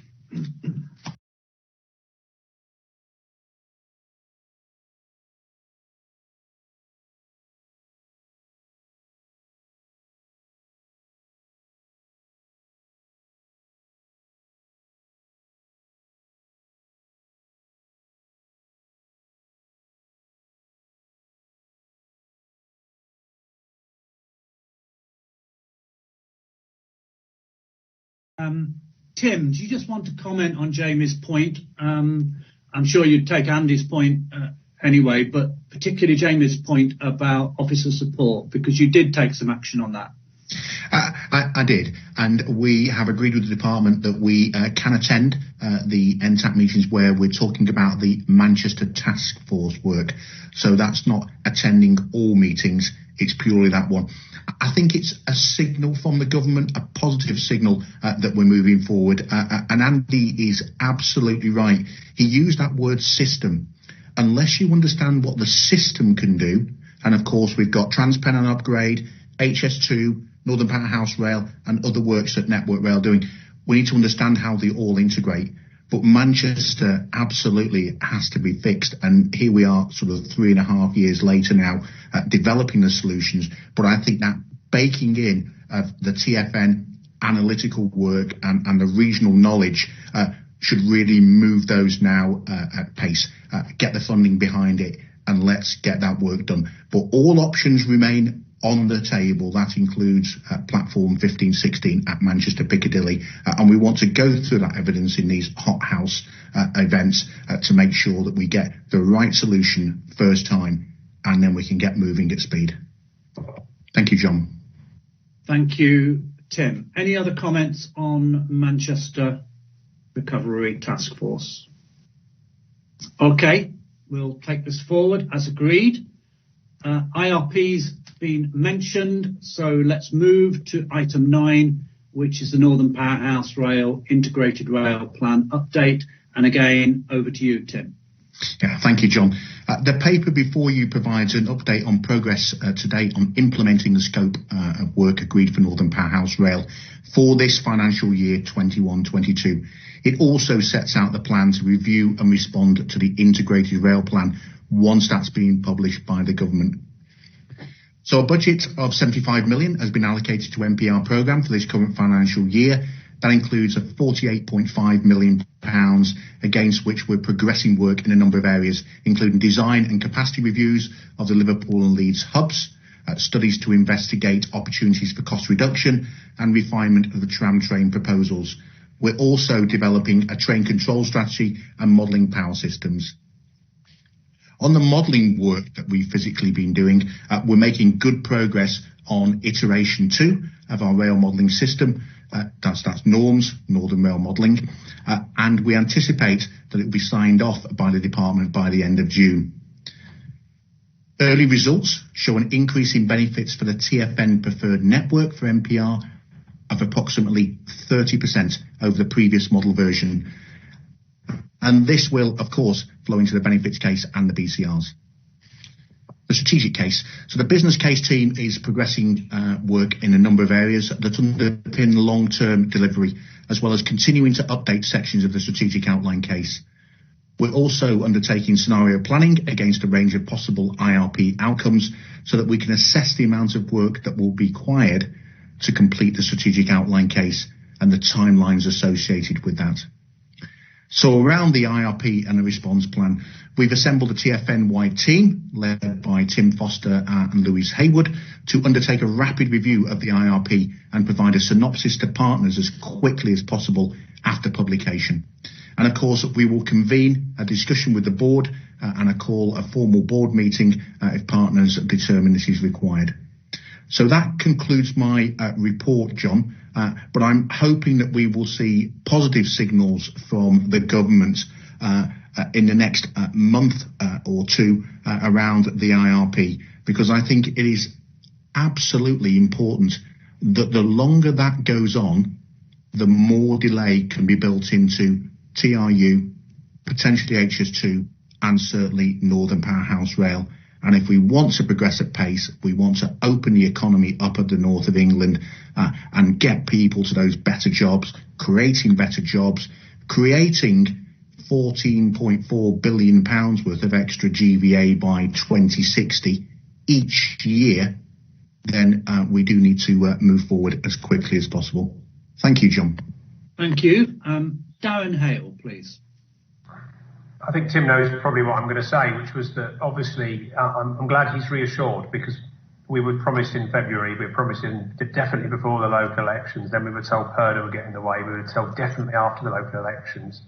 Tim, do you just want to comment on Jamie's point? I'm sure you'd take Andy's point anyway, but particularly Jamie's point about officer support, because you did take some action on that. I did, and we have agreed with the department that we can attend the NTAP meetings where we're talking about the Manchester Task Force work. So that's not attending all meetings, it's purely that one. I think it's a signal from the government, a positive signal that we're moving forward. And Andy is absolutely right. He used that word system. Unless you understand what the system can do, and of course we've got TransPennine Upgrade, HS2, Northern Powerhouse Rail and other works that Network Rail doing, we need to understand how they all integrate. But Manchester absolutely has to be fixed, and here we are sort of 3.5 years later now developing the solutions. But I think that baking in of the TFN analytical work and the regional knowledge should really move those now at pace, get the funding behind it, and let's get that work done. But all options remain on the table. That includes platform 1516 at Manchester Piccadilly, and we want to go through that evidence in these hot house events to make sure that we get the right solution first time, and then we can get moving at speed. Thank you, John. Thank you, Tim. Any other comments on Manchester Recovery Task Force? Okay, we'll take this forward as agreed. IRP's been mentioned, so let's move to item 9, which is the Northern Powerhouse Rail Integrated Rail Plan update. And again, over to you, Tim. Yeah, thank you, John. The paper before you provides an update on progress to date on implementing the scope of work agreed for Northern Powerhouse Rail for this financial year 21-22. It also sets out the plan to review and respond to the Integrated Rail Plan once that's been published by the government. So a budget of 75 million has been allocated to MPR programme for this current financial year. That includes a £48.5 million, against which we're progressing work in a number of areas, including design and capacity reviews of the Liverpool and Leeds hubs, studies to investigate opportunities for cost reduction and refinement of the tram train proposals. We're also developing a train control strategy and modelling power systems. On the modelling work that we've physically been doing, we're making good progress on iteration 2 of our rail modelling system. That's norms, Northern Rail Modelling, and we anticipate that it will be signed off by the department by the end of June. Early results show an increase in benefits for the TFN preferred network for MPR of approximately 30% over the previous model version. And this will, of course, flow into the benefits case and the BCRs. The strategic case. So the business case team is progressing work in a number of areas that underpin long-term delivery, as well as continuing to update sections of the strategic outline case. We're also undertaking scenario planning against a range of possible IRP outcomes so that we can assess the amount of work that will be required to complete the strategic outline case and the timelines associated with that. So around the IRP and the response plan, we've assembled a TFN-wide team led by Tim Foster and Louise Haywood to undertake a rapid review of the IRP and provide a synopsis to partners as quickly as possible after publication. And of course, we will convene a discussion with the board and call a formal board meeting if partners determine this is required. So that concludes my report, John. But I'm hoping that we will see positive signals from the government in the next month or two around the IRP, because I think it is absolutely important that the longer that goes on, the more delay can be built into TRU, potentially HS2, and certainly Northern Powerhouse Rail. And if we want to progress at pace, we want to open the economy up at the north of England and get people to those better jobs, creating better jobs, creating £14.4 billion worth of extra GVA by 2060 each year, then we do need to move forward as quickly as possible. Thank you, John. Thank you. Darren Hale, please. I think Tim knows probably what I'm going to say, which was that obviously I'm glad he's reassured, because we were promised in February, we were promising definitely before the local elections, then we were told Purdah would get in the way, we were told definitely after the local elections.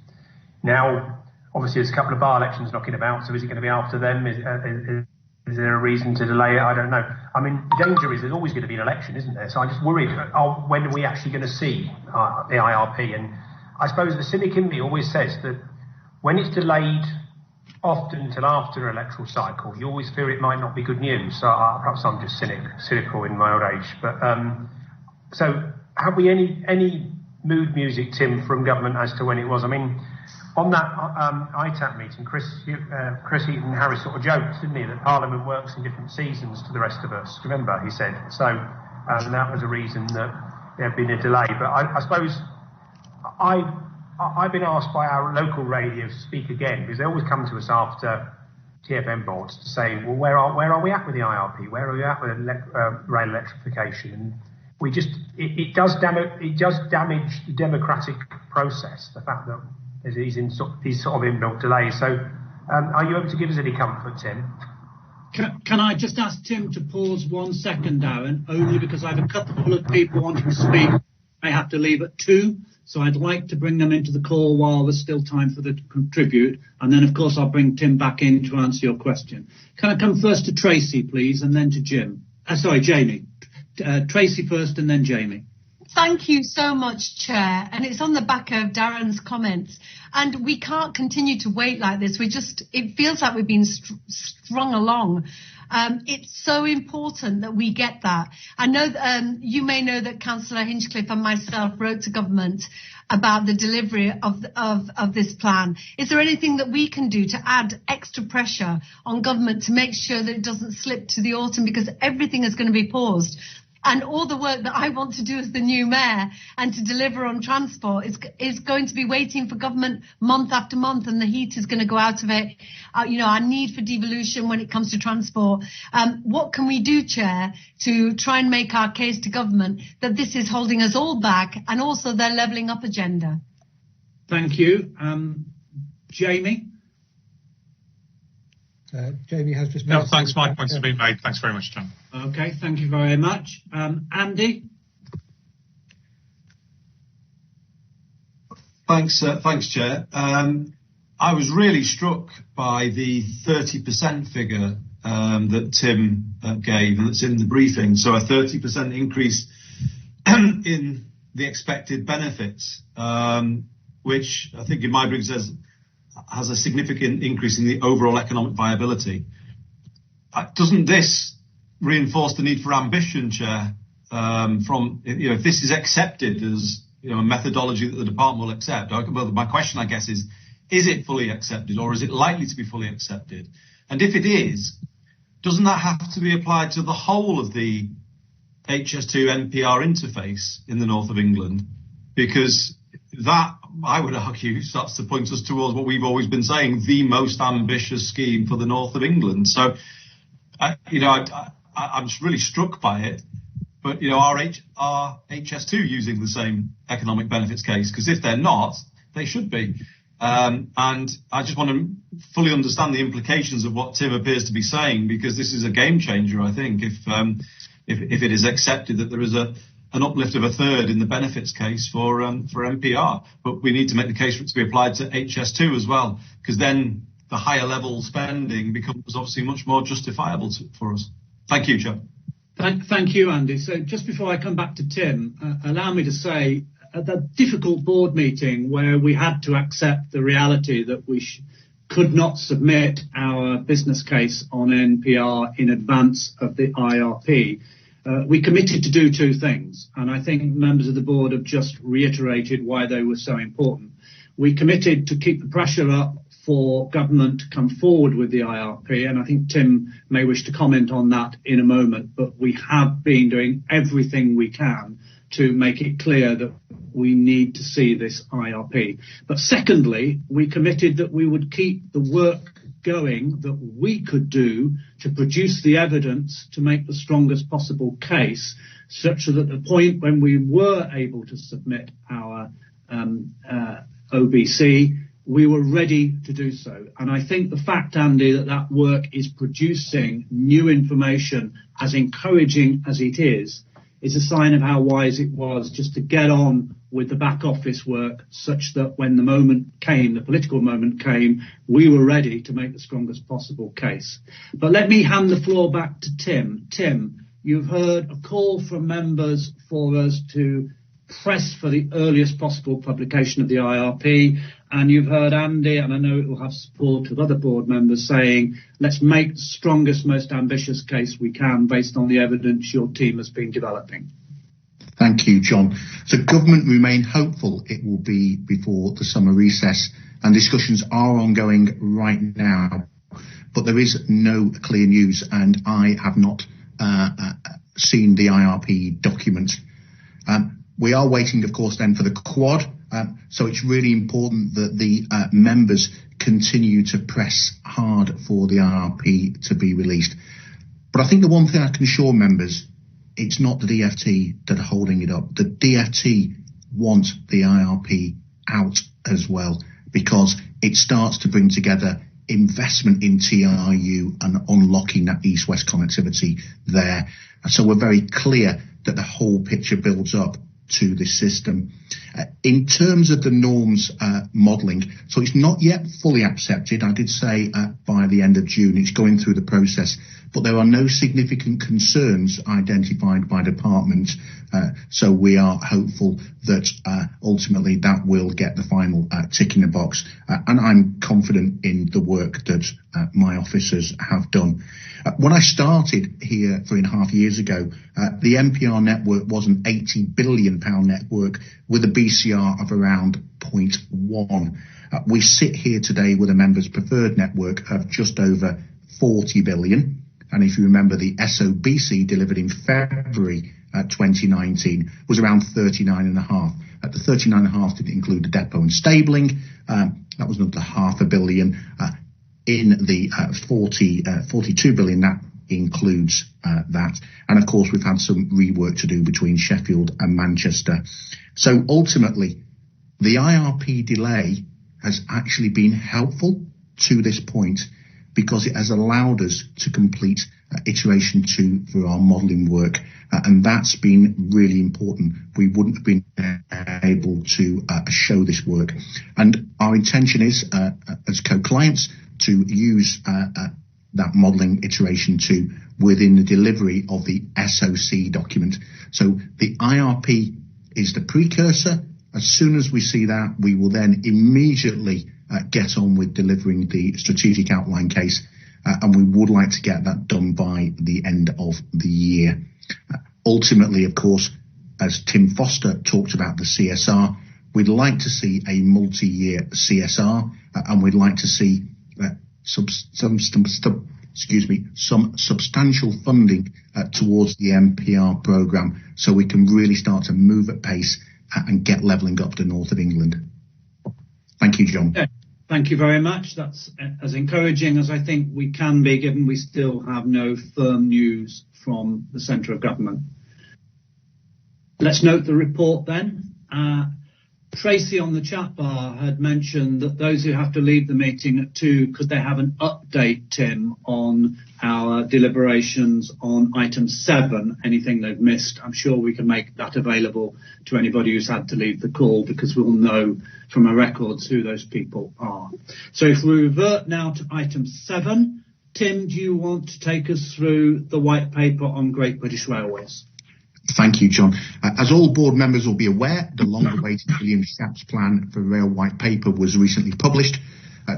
Now, obviously there's a couple of by-elections knocking about, so is it going to be after them? Is Is there a reason to delay it? I don't know. I mean, the danger is there's always going to be an election, isn't there? So I'm just worried, when are we actually going to see the IRP? And I suppose the cynic in me always says that when it's delayed often until after an electoral cycle, you always fear it might not be good news. So perhaps I'm just cynical in my old age. But so have we any mood music, Tim, from government as to when it was? I mean, on that ITAP meeting, Chris Eaton Harris sort of joked, didn't he, that Parliament works in different seasons to the rest of us. Remember, he said. So that was a reason that there had been a delay. But I suppose I've been asked by our local radio to speak again, because they always come to us after TFM boards to say, well, where are we at with the IRP? Where are we at with rail electrification? And we just it does damage the democratic process, the fact that there's these sort of inbuilt delays. So are you able to give us any comfort, Tim? Can I just ask Tim to pause 1 second, Darren, only because I have a couple of people wanting to speak. I have to leave at 2, so I'd like to bring them into the call while there's still time for them to contribute, and then of course I'll bring Tim back in to answer your question. Can I come first to Tracy, please, and then to Jamie. Tracy first and then Jamie. Thank you so much, Chair. And it's on the back of Darren's comments. And we can't continue to wait like this. It feels like we've been strung along. It's so important that we get that. I know you may know that Councillor Hinchcliffe and myself wrote to government about the delivery of this plan. Is there anything that we can do to add extra pressure on government to make sure that it doesn't slip to the autumn, because everything is going to be paused? And all the work that I want to do as the new mayor and to deliver on transport is going to be waiting for government month after month, and the heat is going to go out of it. Our need for devolution when it comes to transport. What can we do, Chair, to try and make our case to government that this is holding us all back, and also their levelling up agenda? Thank you. Jamie? Jamie has just... No, thanks. My points have been made. Thanks very much, John. Okay, thank you very much. Andy? Thanks, Chair. I was really struck by the 30% figure that Tim gave, and that's in the briefing. So a 30% increase in the expected benefits, which I think in my brief says has a significant increase in the overall economic viability. Doesn't this reinforce the need for ambition, Chair? If this is accepted as a methodology that the department will accept, well, my question, I guess, is it fully accepted, or is it likely to be fully accepted? And if it is, doesn't that have to be applied to the whole of the HS2 NPR interface in the north of England? Because that, I would argue, starts to point us towards what we've always been saying, the most ambitious scheme for the north of England. So, I'm just really struck by it. But, are HS2 using the same economic benefits case? Because if they're not, they should be. And I just want to fully understand the implications of what Tim appears to be saying, because this is a game changer, I think, if it is accepted that there is an uplift of a third in the benefits case for NPR. But we need to make the case for it to be applied to HS2 as well, because then the higher level spending becomes obviously much more justifiable for us. Thank you, Chair. Thank you, Andy. So just before I come back to Tim, allow me to say at that difficult board meeting where we had to accept the reality that we could not submit our business case on NPR in advance of the IRP, we committed to do two things, and I think members of the board have just reiterated why they were so important. We committed to keep the pressure up for government to come forward with the IRP, and I think Tim may wish to comment on that in a moment, but we have been doing everything we can to make it clear that we need to see this IRP. But secondly, we committed that we would keep the work going that we could do to produce the evidence to make the strongest possible case, such that at the point when we were able to submit our OBC, we were ready to do so. And I think the fact, Andy, that work is producing new information, as encouraging as it is is a sign of how wise it was just to get on with the back office work, such that when the moment came, the political moment came, we were ready to make the strongest possible case. But let me hand the floor back to Tim. Tim, you've heard a call from members for us to press for the earliest possible publication of the IRP, and you've heard Andy, and I know it will have support of other board members, saying let's make the strongest, most ambitious case we can based on the evidence your team has been developing. Thank you, John. So government remain hopeful it will be before the summer recess, and discussions are ongoing right now, but there is no clear news, and I have not seen the IRP document. We are waiting, of course, then for the quad, so it's really important that the members continue to press hard for the IRP to be released. But I think the one thing I can assure members, it's not the DFT that are holding it up. The DFT want the IRP out as well, because it starts to bring together investment in TRU and unlocking that east-west connectivity there. And so we're very clear that the whole picture builds up to this system. In terms of the norms modelling, so it's not yet fully accepted. I did say by the end of June it's going through the process, but there are no significant concerns identified by department, so we are hopeful that ultimately that will get the final tick in the box, and I'm confident in the work that my officers have done. When I started here 3.5 years ago, the MPR network was an £80 billion network with a BCR of around 0.1. We sit here today with a members preferred network of just over 40 billion. And if you remember, the SOBC delivered in February 2019 was around 39.5. The 39.5 didn't include the depot and stabling. That was another £500 million. In the 42 billion, that includes that. And of course, we've had some rework to do between Sheffield and Manchester. So ultimately, the IRP delay has actually been helpful to this point, because it has allowed us to complete iteration 2 for our modelling work, and that's been really important. We wouldn't have been able to show this work, and our intention is, as co-clients, to use that modelling iteration 2 within the delivery of the SOC document. So the IRP is the precursor. As soon as we see that, we will then immediately get on with delivering the strategic outline case, and we would like to get that done by the end of the year. Ultimately, of course, as Tim Foster talked about the CSR, we'd like to see a multi-year CSR, and we'd like to see some substantial funding towards the MPR programme, so we can really start to move at pace and get levelling up the north of England. Thank you, John. Yeah, thank you very much. That's as encouraging as I think we can be, given we still have no firm news from the centre of government. Let's note the report then. Tracy on the chat bar had mentioned that those who have to leave the meeting at 2, could they have an update, Tim, on our deliberations on item 7, anything they've missed? I'm sure we can make that available to anybody who's had to leave the call, because we'll know from our records who those people are. So if we revert now to item 7, Tim, do you want to take us through the white paper on Great British Railways? Thank you, John. As all board members will be aware, the long-awaited William-Shapps plan for rail white paper was recently published.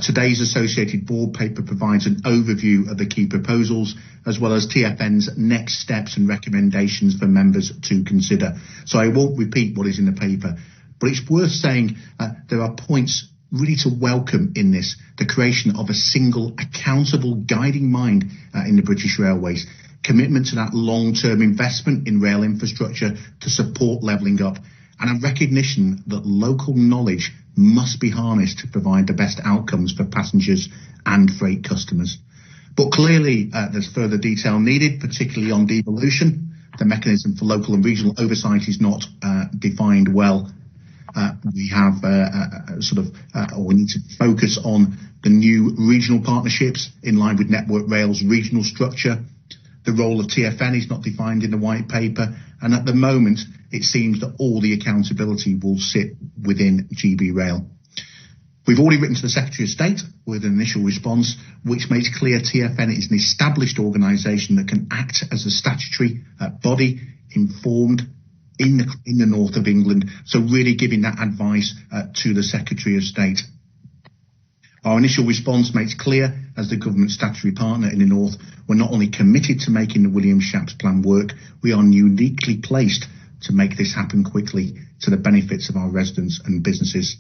Today's associated board paper provides an overview of the key proposals, as well as TfN's next steps and recommendations for members to consider. So I won't repeat what is in the paper, but it's worth saying there are points really to welcome in this: the creation of a single accountable guiding mind in the British Railways, commitment to that long-term investment in rail infrastructure to support levelling up, and a recognition that local knowledge must be harnessed to provide the best outcomes for passengers and freight customers. But clearly there's further detail needed, particularly on devolution. The mechanism for local and regional oversight is not defined well. We have we need to focus on the new regional partnerships in line with Network Rail's regional structure. The role of TfN is not defined in the white paper, And at the moment, it seems that all the accountability will sit within GB Rail. We've already written to the Secretary of State with an initial response, which makes clear TfN is an established organisation that can act as a statutory body informed in the north of England. So really giving that advice to the Secretary of State. Our initial response makes clear, as the government statutory partner in the north, we're not only committed to making the William-Shapps plan work, we are uniquely placed to make this happen quickly to the benefits of our residents and businesses.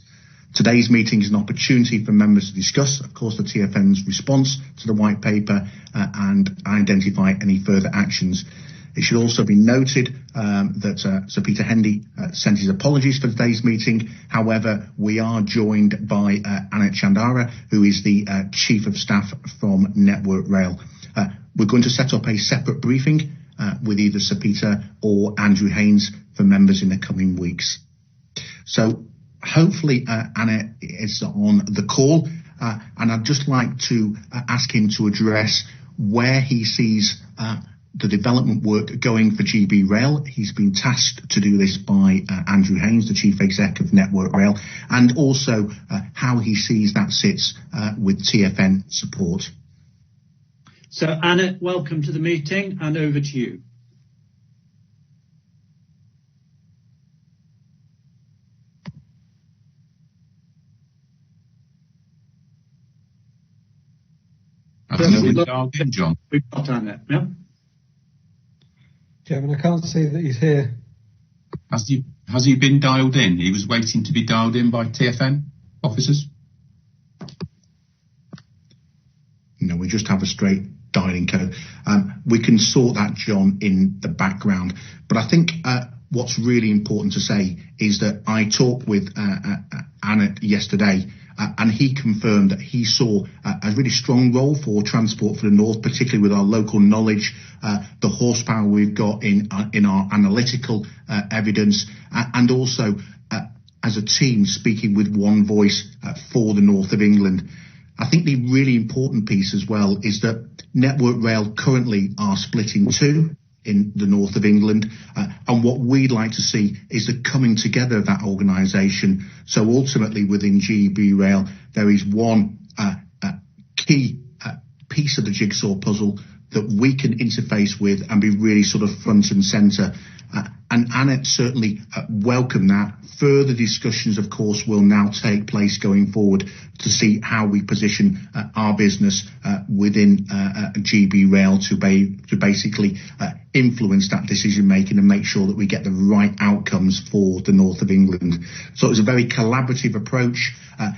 Today's meeting is an opportunity for members to discuss, of course, the TfN's response to the white paper and identify any further actions. It should also be noted that Sir Peter Hendy sent his apologies for today's meeting. However, we are joined by Anna Chandara, who is the Chief of Staff from Network Rail. We're going to set up a separate briefing with either Sir Peter or Andrew Haynes for members in the coming weeks. So hopefully Anna is on the call, and I'd just like to ask him to address where he sees the development work going for GB Rail. He's been tasked to do this by Andrew Haynes, the Chief Exec of Network Rail, and also how he sees that sits with TfN support. So Anna, welcome to the meeting, and over to you. We've got John. We've got Anna, yeah? Chairman, I can't see that he's here. Has he been dialed in? He was waiting to be dialed in by TfN officers? No, we just have a straight dialing code. We can sort that, John, in the background. But I think what's really important to say is that I talked with Anna yesterday, and he confirmed that he saw a really strong role for Transport for the North, particularly with our local knowledge, the horsepower we've got in our analytical evidence, and also as a team speaking with one voice for the north of England. I think the really important piece as well is that Network Rail currently are split in two in the north of England, and what we'd like to see is the coming together of that organisation. So ultimately within GB Rail there is one key piece of the jigsaw puzzle that we can interface with and be really sort of front and centre. And Anna certainly welcomed that. Further discussions, of course, will now take place going forward to see how we position our business within GB Rail to basically influence that decision making and make sure that we get the right outcomes for the north of England. So it was a very collaborative approach.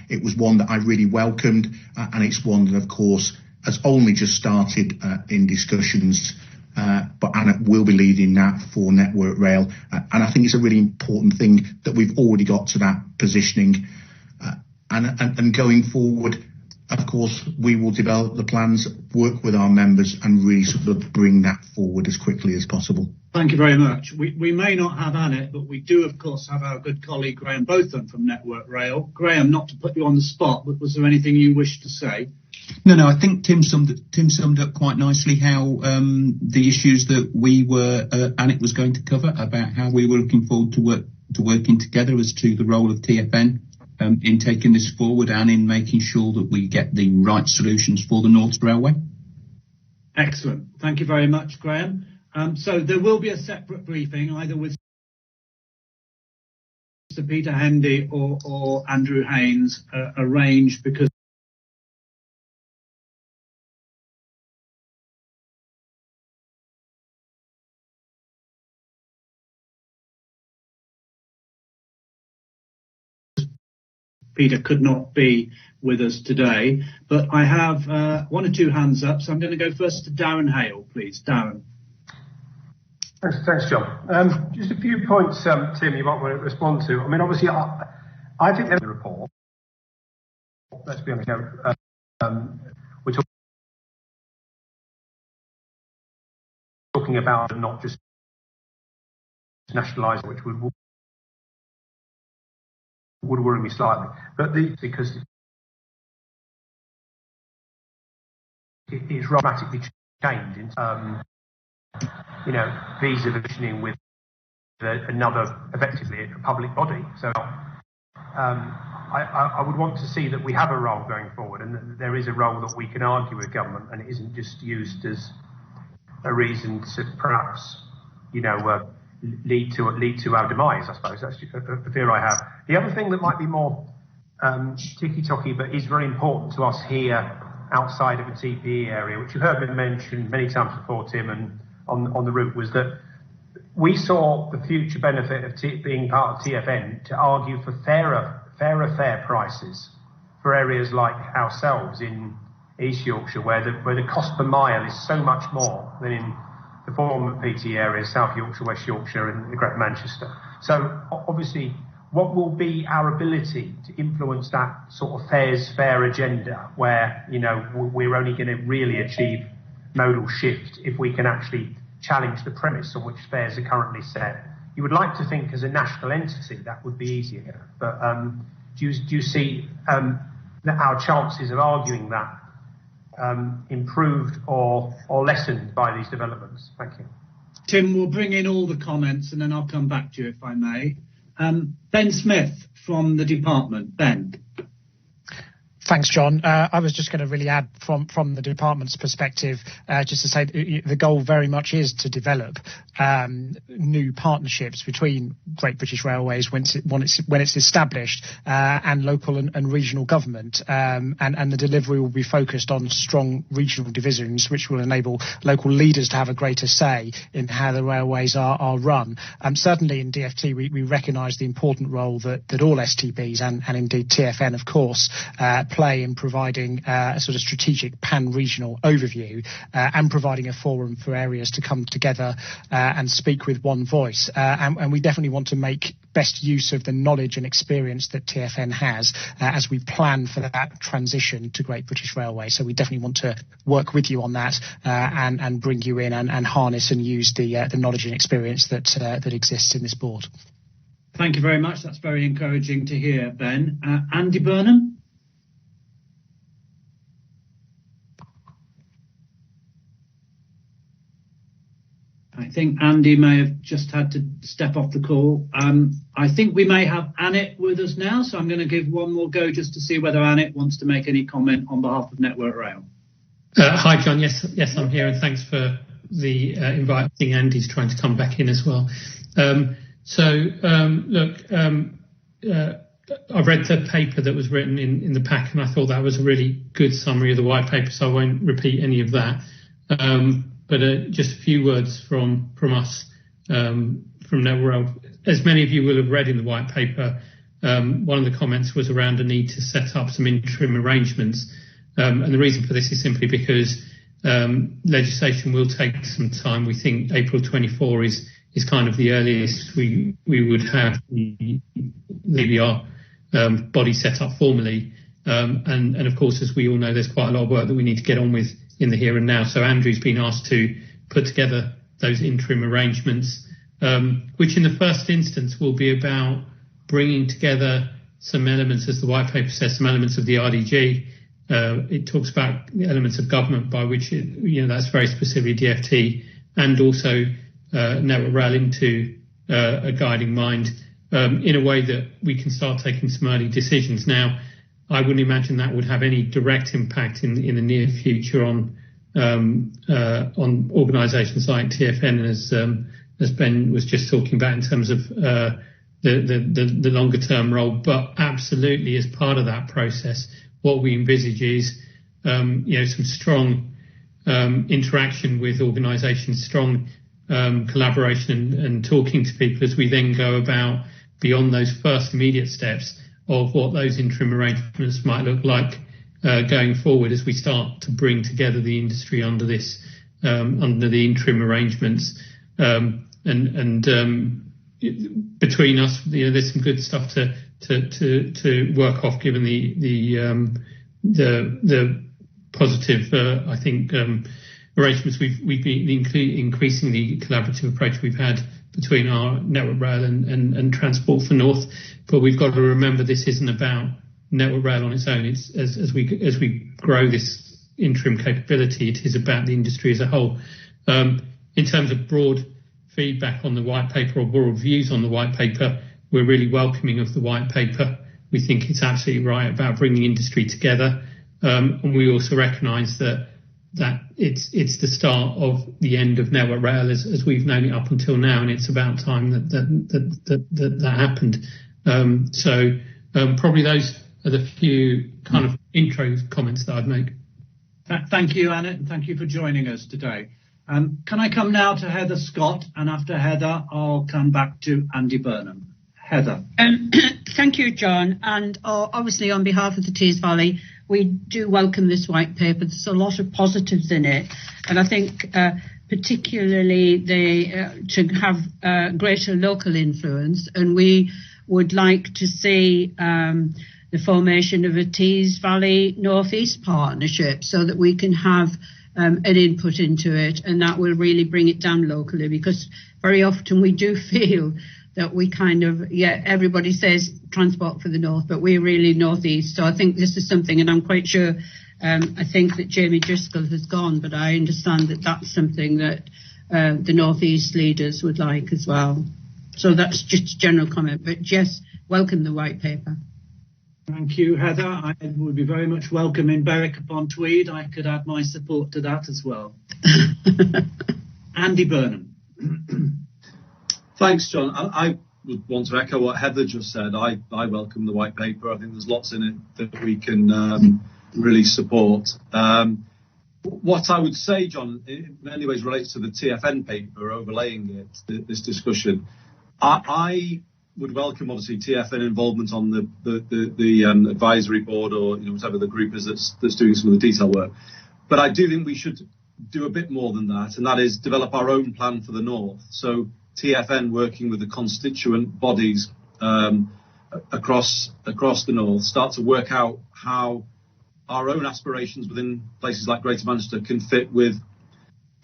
It was one that I really welcomed, and it's one that, of course, has only just started in discussions. But Anna will be leading that for Network Rail, and I think it's a really important thing that we've already got to that positioning, and going forward, of course, we will develop the plans, work with our members, and really sort of bring that forward as quickly as possible. Thank you very much. We may not have Anna, but we do, of course, have our good colleague Graham Botham from Network Rail. Graham, not to put you on the spot, but was there anything you wished to say? No, I think Tim summed up quite nicely how the issues that we were Anna was going to cover, about how we were looking forward to working together as to the role of TfN in taking this forward and in making sure that we get the right solutions for the North Railway. Excellent. Thank you very much, Graham. So there will be a separate briefing either with Sir Peter Hendy or Andrew Haynes arranged, because Peter could not be with us today, but I have one or two hands up, so I'm going to go first to Darren Hale, please. Darren. Thanks, John. Just a few points, Tim, you might want to respond to. I mean, obviously, I think there's a report. Let's be honest, we're talking about not just nationalising, which would worry me slightly, but because it's dramatically changed in visa visioning with another, effectively, a public body. So I would want to see that we have a role going forward, and that there is a role that we can argue with government, and it isn't just used as a reason to perhaps, lead to our demise. I suppose that's a fear I have. The other thing that might be more ticky-tocky, but is very important to us here outside of a TPE area, which you've heard me mention many times before, Tim, and on the route, was that we saw the future benefit of being part of TFN to argue for fairer prices for areas like ourselves in East Yorkshire, where the cost per mile is so much more than in the former PT areas, South Yorkshire, West Yorkshire and the Greater Manchester. So obviously, what will be our ability to influence that sort of fair agenda, where we're only going to really achieve modal shift if we can actually challenge the premise on which fares are currently set? You would like to think as a national entity that would be easier, but do you see that our chances of arguing that improved or lessened by these developments? Thank you. Tim, we'll bring in all the comments and then I'll come back to you if I may. Ben Smith from the department. Ben. Thanks, John. I was just going to really add from the department's perspective, just to say the goal very much is to develop new partnerships between Great British Railways when it's established and local and regional government, and the delivery will be focused on strong regional divisions, which will enable local leaders to have a greater say in how the railways are run. Certainly in DFT we recognise the important role that all STBs and indeed TFN of course play in providing a sort of strategic pan-regional overview and providing a forum for areas to come together and speak with one voice. And we definitely want to make best use of the knowledge and experience that TFN has as we plan for that transition to Great British Railway. So we definitely want to work with you on that and bring you in and harness and use the knowledge and experience that exists in this board. Thank you very much. That's very encouraging to hear, Ben. Andy Burnham? I think Andy may have just had to step off the call. I think we may have Annette with us now, so I'm going to give one more go just to see whether Annette wants to make any comment on behalf of Network Rail. Hi, John. Yes, I'm here, and thanks for the invite. I think Andy's trying to come back in as well. Look, I've read the paper that was written in the pack, and I thought that was a really good summary of the white paper, so I won't repeat any of that. But just a few words from us, from Network Rail. As many of you will have read in the white paper, one of the comments was around a need to set up some interim arrangements. And the reason for this is simply because legislation will take some time. We think April 24 is kind of the earliest we would have the LBR body set up formally. And of course, as we all know, there's quite a lot of work that we need to get on with in the here and now. So Andrew's been asked to put together those interim arrangements, which in the first instance will be about bringing together some elements, as the white paper says, some elements of the RDG. It talks about elements of government by which, that's very specifically DFT, and also Network Rail into a guiding mind in a way that we can start taking some early decisions. Now, I wouldn't imagine that would have any direct impact in the near future on organisations like TFN, as Ben was just talking about in terms of the longer term role. But absolutely, as part of that process, what we envisage is some strong interaction with organisations, strong collaboration and talking to people as we then go about beyond those first immediate steps of what those interim arrangements might look like going forward, as we start to bring together the industry under this, under the interim arrangements. And between us, there's some good stuff to work off, given the positive, I think, arrangements we've been increasing the collaborative approach we've had between our Network Rail and Transport for North. But we've got to remember this isn't about Network Rail on its own. It's as we grow this interim capability, it is about the industry as a whole. In terms of broad feedback on the white paper or views on the white paper. We're really welcoming of the white paper. We think it's absolutely right about bringing industry together, and we also recognise that it's the start of the end of Network Rail as we've known it up until now, and it's about time that happened. So probably those are the few kind of intro comments that I'd make. Thank you, Anna, and thank you for joining us today. Can I come now to Heather Scott, and after Heather, I'll come back to Andy Burnham. Heather. Thank you, John. And obviously, on behalf of the Tees Valley, we do welcome this white paper. There's a lot of positives in it, and I think particularly to have greater local influence. And we would like to see the formation of a Tees Valley North East partnership, so that we can have an input into it, and that will really bring it down locally, because very often we do feel that we kind of, everybody says transport for the north, but we're really northeast. So I think this is something, and I'm quite sure, I think that Jamie Driscoll has gone, but I understand that that's something that the northeast leaders would like as well. So that's just a general comment, but yes, welcome the white paper. Thank you, Heather. I would be very much welcome in Berwick upon Tweed. I could add my support to that as well. Andy Burnham. Thanks, John. I would want to echo what Heather just said. I welcome the white paper. I think there's lots in it that we can really support. What I would say, John, in many ways relates to the TFN paper overlaying it, this discussion. I would welcome, obviously, TFN involvement on the advisory board, or whatever the group is that's doing some of the detail work. But I do think we should do a bit more than that, and that is develop our own plan for the north. So TFN working with the constituent bodies across the north, start to work out how our own aspirations within places like Greater Manchester can fit with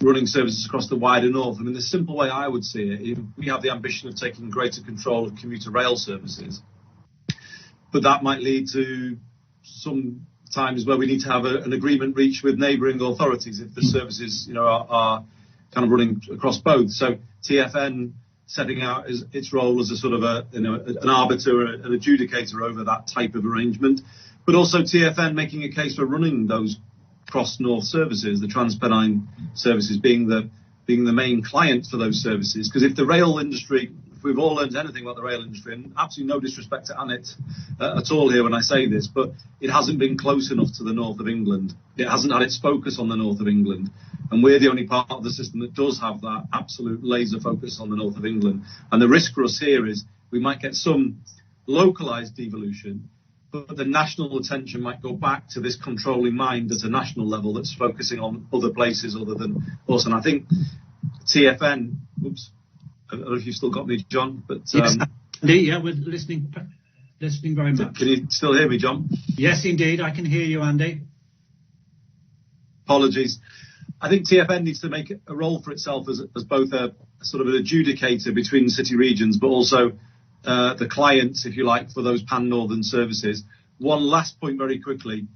running services across the wider north. I mean, the simple way I would see it, we have the ambition of taking greater control of commuter rail services, but that might lead to some times where we need to have an agreement reached with neighbouring authorities if the services, are kind of running across both. So TFN setting out its role as a sort of an arbiter, an adjudicator over that type of arrangement, but also TFN making a case for running those cross-north services, the Transpennine services being the main client for those services. Because if the rail industry, if we've all learned anything about the rail industry, and absolutely no disrespect to Annette at all here when I say this, but it hasn't been close enough to the north of England. It hasn't had its focus on the north of England. And we're the only part of the system that does have that absolute laser focus on the north of England. And the risk for us here is we might get some localised devolution, but the national attention might go back to this controlling mind at a national level that's focusing on other places other than us. And I think TFN, I don't know if you've still got me, John, but... yeah, we're listening very much. Can you still hear me, John? Yes, indeed, I can hear you, Andy. Apologies. I think TFN needs to make a role for itself as both a sort of an adjudicator between city regions, but also the clients, if you like, for those pan-northern services. One last point very quickly.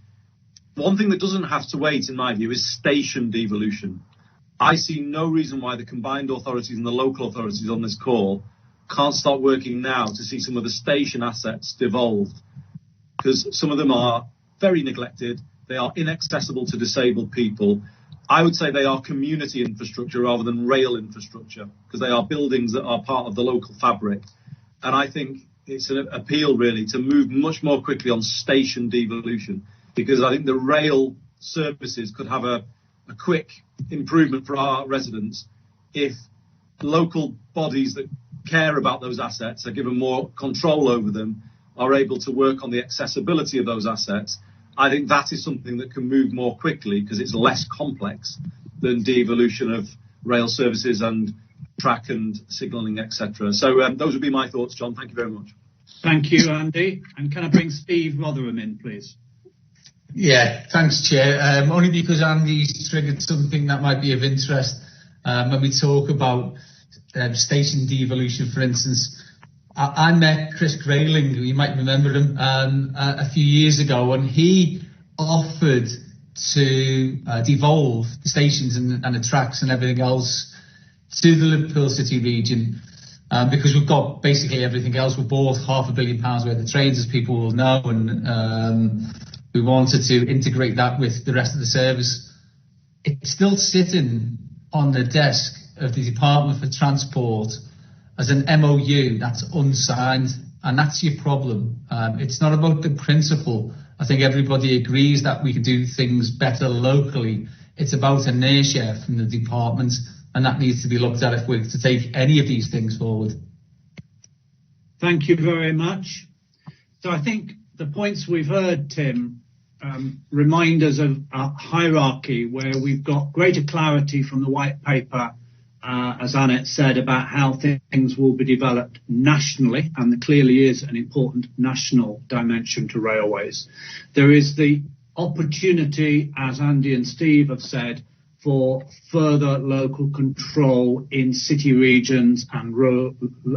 One thing that doesn't have to wait, in my view, is station devolution. I see no reason why the combined authorities and the local authorities on this call can't start working now to see some of the station assets devolved, because some of them are very neglected. They are inaccessible to disabled people. I would say they are community infrastructure rather than rail infrastructure, because they are buildings that are part of the local fabric. And I think it's an appeal, really, to move much more quickly on station devolution, because I think the rail services could have a quick improvement for our residents if local bodies that care about those assets are given more control over them, are able to work on the accessibility of those assets. I think that is something that can move more quickly because it's less complex than devolution of rail services and track and signalling, etc. So those would be my thoughts, John. Thank you very much. Thank you, Andy. And can I bring Steve Rotheram in, please? Yeah, thanks, Chair. Only because Andy's triggered something that might be of interest. When we talk about station devolution, for instance, I met Chris Grayling, you might remember him, a few years ago, and he offered to devolve the stations and the tracks and everything else to the Liverpool City region, because we've got basically everything else. We bought £500 million worth of trains, as people will know, and we wanted to integrate that with the rest of the service. It's still sitting on the desk of the Department for Transport as an MOU that's unsigned, and that's your problem. It's not about the principle. I think everybody agrees that we can do things better locally. It's about inertia from the department, and that needs to be looked at if we're to take any of these things forward. Thank you very much. So I think the points we've heard, Tim, remind us of a hierarchy where we've got greater clarity from the white paper, as Annette said, about how things will be developed nationally, and there clearly is an important national dimension to railways. There is the opportunity, as Andy and Steve have said, for further local control in city regions and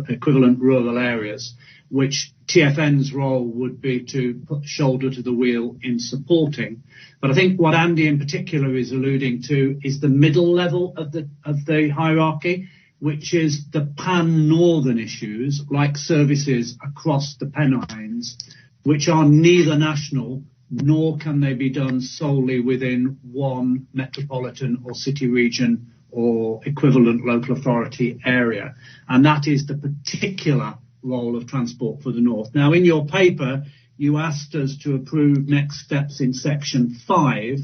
equivalent rural areas, which TfN's role would be to put the shoulder to the wheel in supporting. But I think what Andy in particular is alluding to is the middle level of the hierarchy, which is the pan-northern issues like services across the Pennines, which are neither national nor can they be done solely within one metropolitan or city region or equivalent local authority area. And that is the particular role of Transport for the North. Now, in your paper, you asked us to approve next steps in section 5,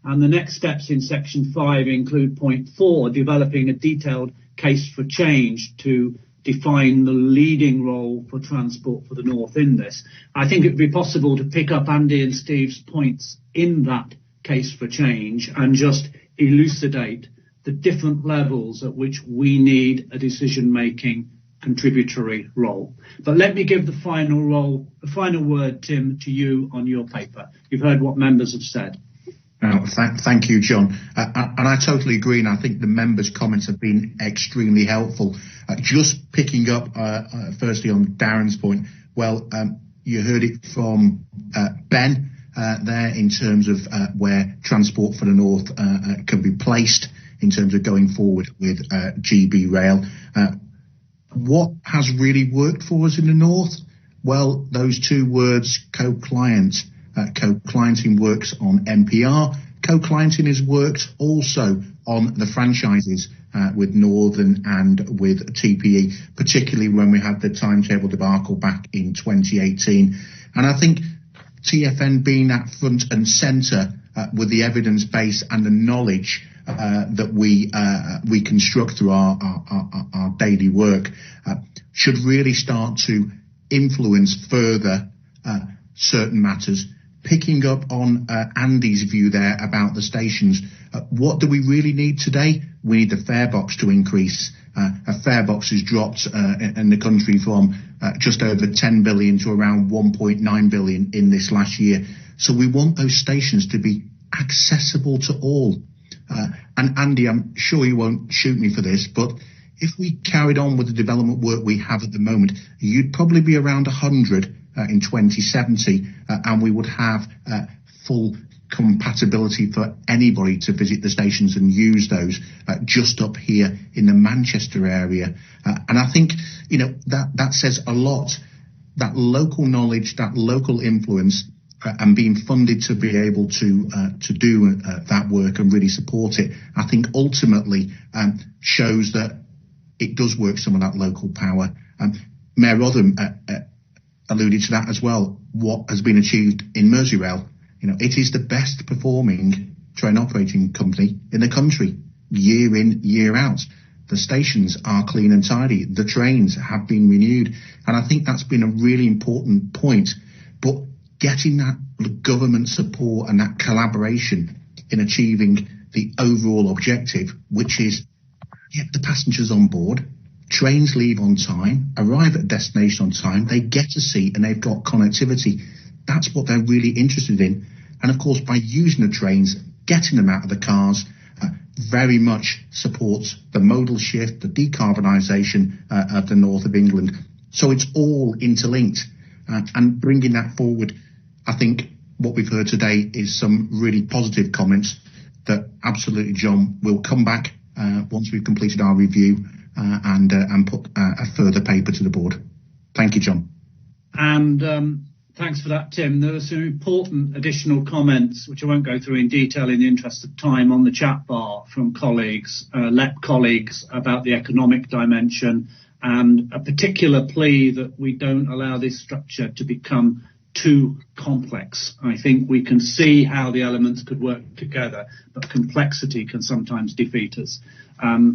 and the next steps in section 5 include point 4, developing a detailed case for change to define the leading role for Transport for the North in this. I think it would be possible to pick up Andy and Steve's points in that case for change and just elucidate the different levels at which we need a decision-making contributory role. But let me give the final word, Tim, to you on your paper. You've heard what members have said. Thank you, John. And I totally agree, and I think the members' comments have been extremely helpful. Just picking up, firstly, on Darren's point, well, you heard it from Ben there in terms of where Transport for the North can be placed in terms of going forward with GB Rail. What has really worked for us in the North? Well, those two words, co-client. Co-clienting works on NPR. Co-clienting has worked also on the franchises with Northern and with TPE, particularly when we had the timetable debacle back in 2018. And I think TfN being at front and centre with the evidence base and the knowledge that we construct through our daily work should really start to influence further certain matters. Picking up on Andy's view there about the stations, what do we really need today? We need the fare box to increase. A fare box has dropped in the country from just over 10 billion to around 1.9 billion in this last year. So we want those stations to be accessible to all. And Andy, I'm sure you won't shoot me for this, but if we carried on with the development work we have at the moment, you'd probably be around 100 in 2070, and we would have full compatibility for anybody to visit the stations and use those just up here in the Manchester area. And I think, that says a lot, that local knowledge, that local influence, and being funded to be able to do that work and really support it, I think ultimately shows that it does work some of that local power. Mayor Rotheram alluded to that as well. What has been achieved in Merseyrail, it is the best performing train operating company in the country, year in, year out. The stations are clean and tidy. The trains have been renewed. And I think that's been a really important point. But getting that government support and that collaboration in achieving the overall objective, which is get the passengers on board, trains leave on time, arrive at destination on time, they get a seat and they've got connectivity. That's what they're really interested in. And of course, by using the trains, getting them out of the cars, very much supports the modal shift, the decarbonisation of the north of England. So it's all interlinked. And bringing that forward, I think what we've heard today is some really positive comments that absolutely, John, will come back once we've completed our review and put a further paper to the board. Thank you, John. And thanks for that, Tim. There are some important additional comments, which I won't go through in detail in the interest of time, on the chat bar from colleagues, LEP colleagues, about the economic dimension, and a particular plea that we don't allow this structure to become too complex. I think we can see how the elements could work together, but complexity can sometimes defeat us.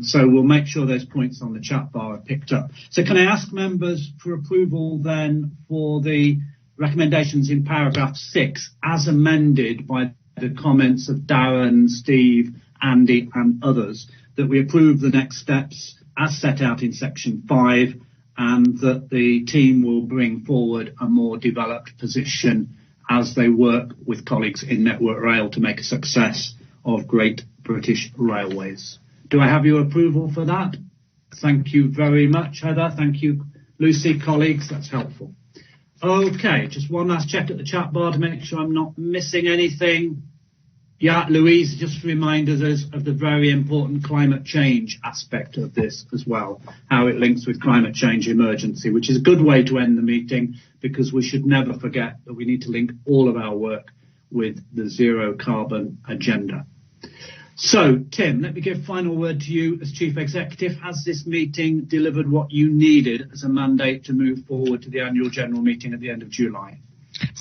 So we'll make sure those points on the chat bar are picked up. So can I ask members for approval then for the recommendations in paragraph 6 as amended by the comments of Darren, Steve, Andy and others, that we approve the next steps as set out in section 5, and that the team will bring forward a more developed position as they work with colleagues in Network Rail to make a success of Great British Railways. Do I have your approval for that? Thank you very much, Heather. Thank you, Lucy, colleagues. That's helpful. Okay, just one last check at the chat bar to make sure I'm not missing anything. Yeah, Louise, just remind us of the very important climate change aspect of this as well, how it links with climate change emergency, which is a good way to end the meeting, because we should never forget that we need to link all of our work with the zero carbon agenda. So, Tim, let me give final word to you as Chief Executive. Has this meeting delivered what you needed as a mandate to move forward to the annual general meeting at the end of July?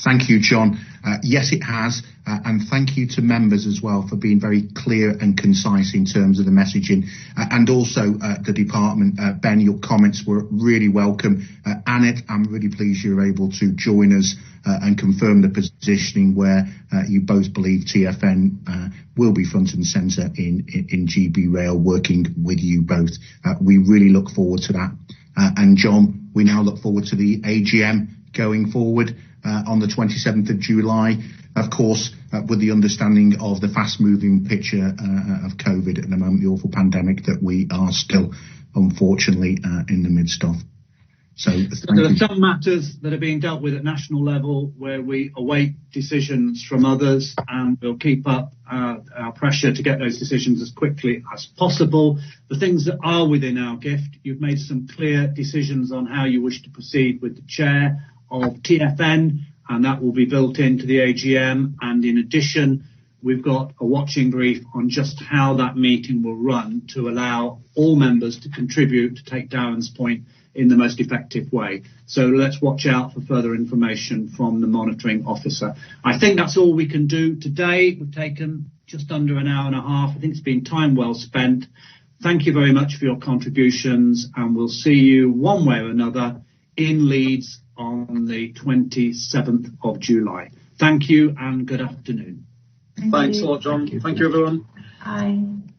Thank you, John. Yes, it has. And thank you to members as well for being very clear and concise in terms of the messaging. And also the department. Ben, your comments were really welcome. Annette, I'm really pleased you were able to join us and confirm the positioning where you both believe TFN will be front and centre in GB Rail, working with you both. We really look forward to that. And John, we now look forward to the AGM going forward on the 27th of July, of course, with the understanding of the fast-moving picture of COVID at the moment, the awful pandemic that we are still, unfortunately, in the midst of. So there are some matters that are being dealt with at national level where we await decisions from others, and we'll keep up our pressure to get those decisions as quickly as possible. The things that are within our gift, you've made some clear decisions on how you wish to proceed with the chair of TFN, and that will be built into the AGM. And in addition, we've got a watching brief on just how that meeting will run to allow all members to contribute, to take Darren's point, in the most effective way. So let's watch out for further information from the monitoring officer. I think that's all we can do today. We've taken just under an hour and a half. I think it's been time well spent. Thank you very much for your contributions, and we'll see you one way or another in Leeds on the 27th of July. Thank you and good afternoon. Thanks a lot, John. Thank you, everyone. Bye.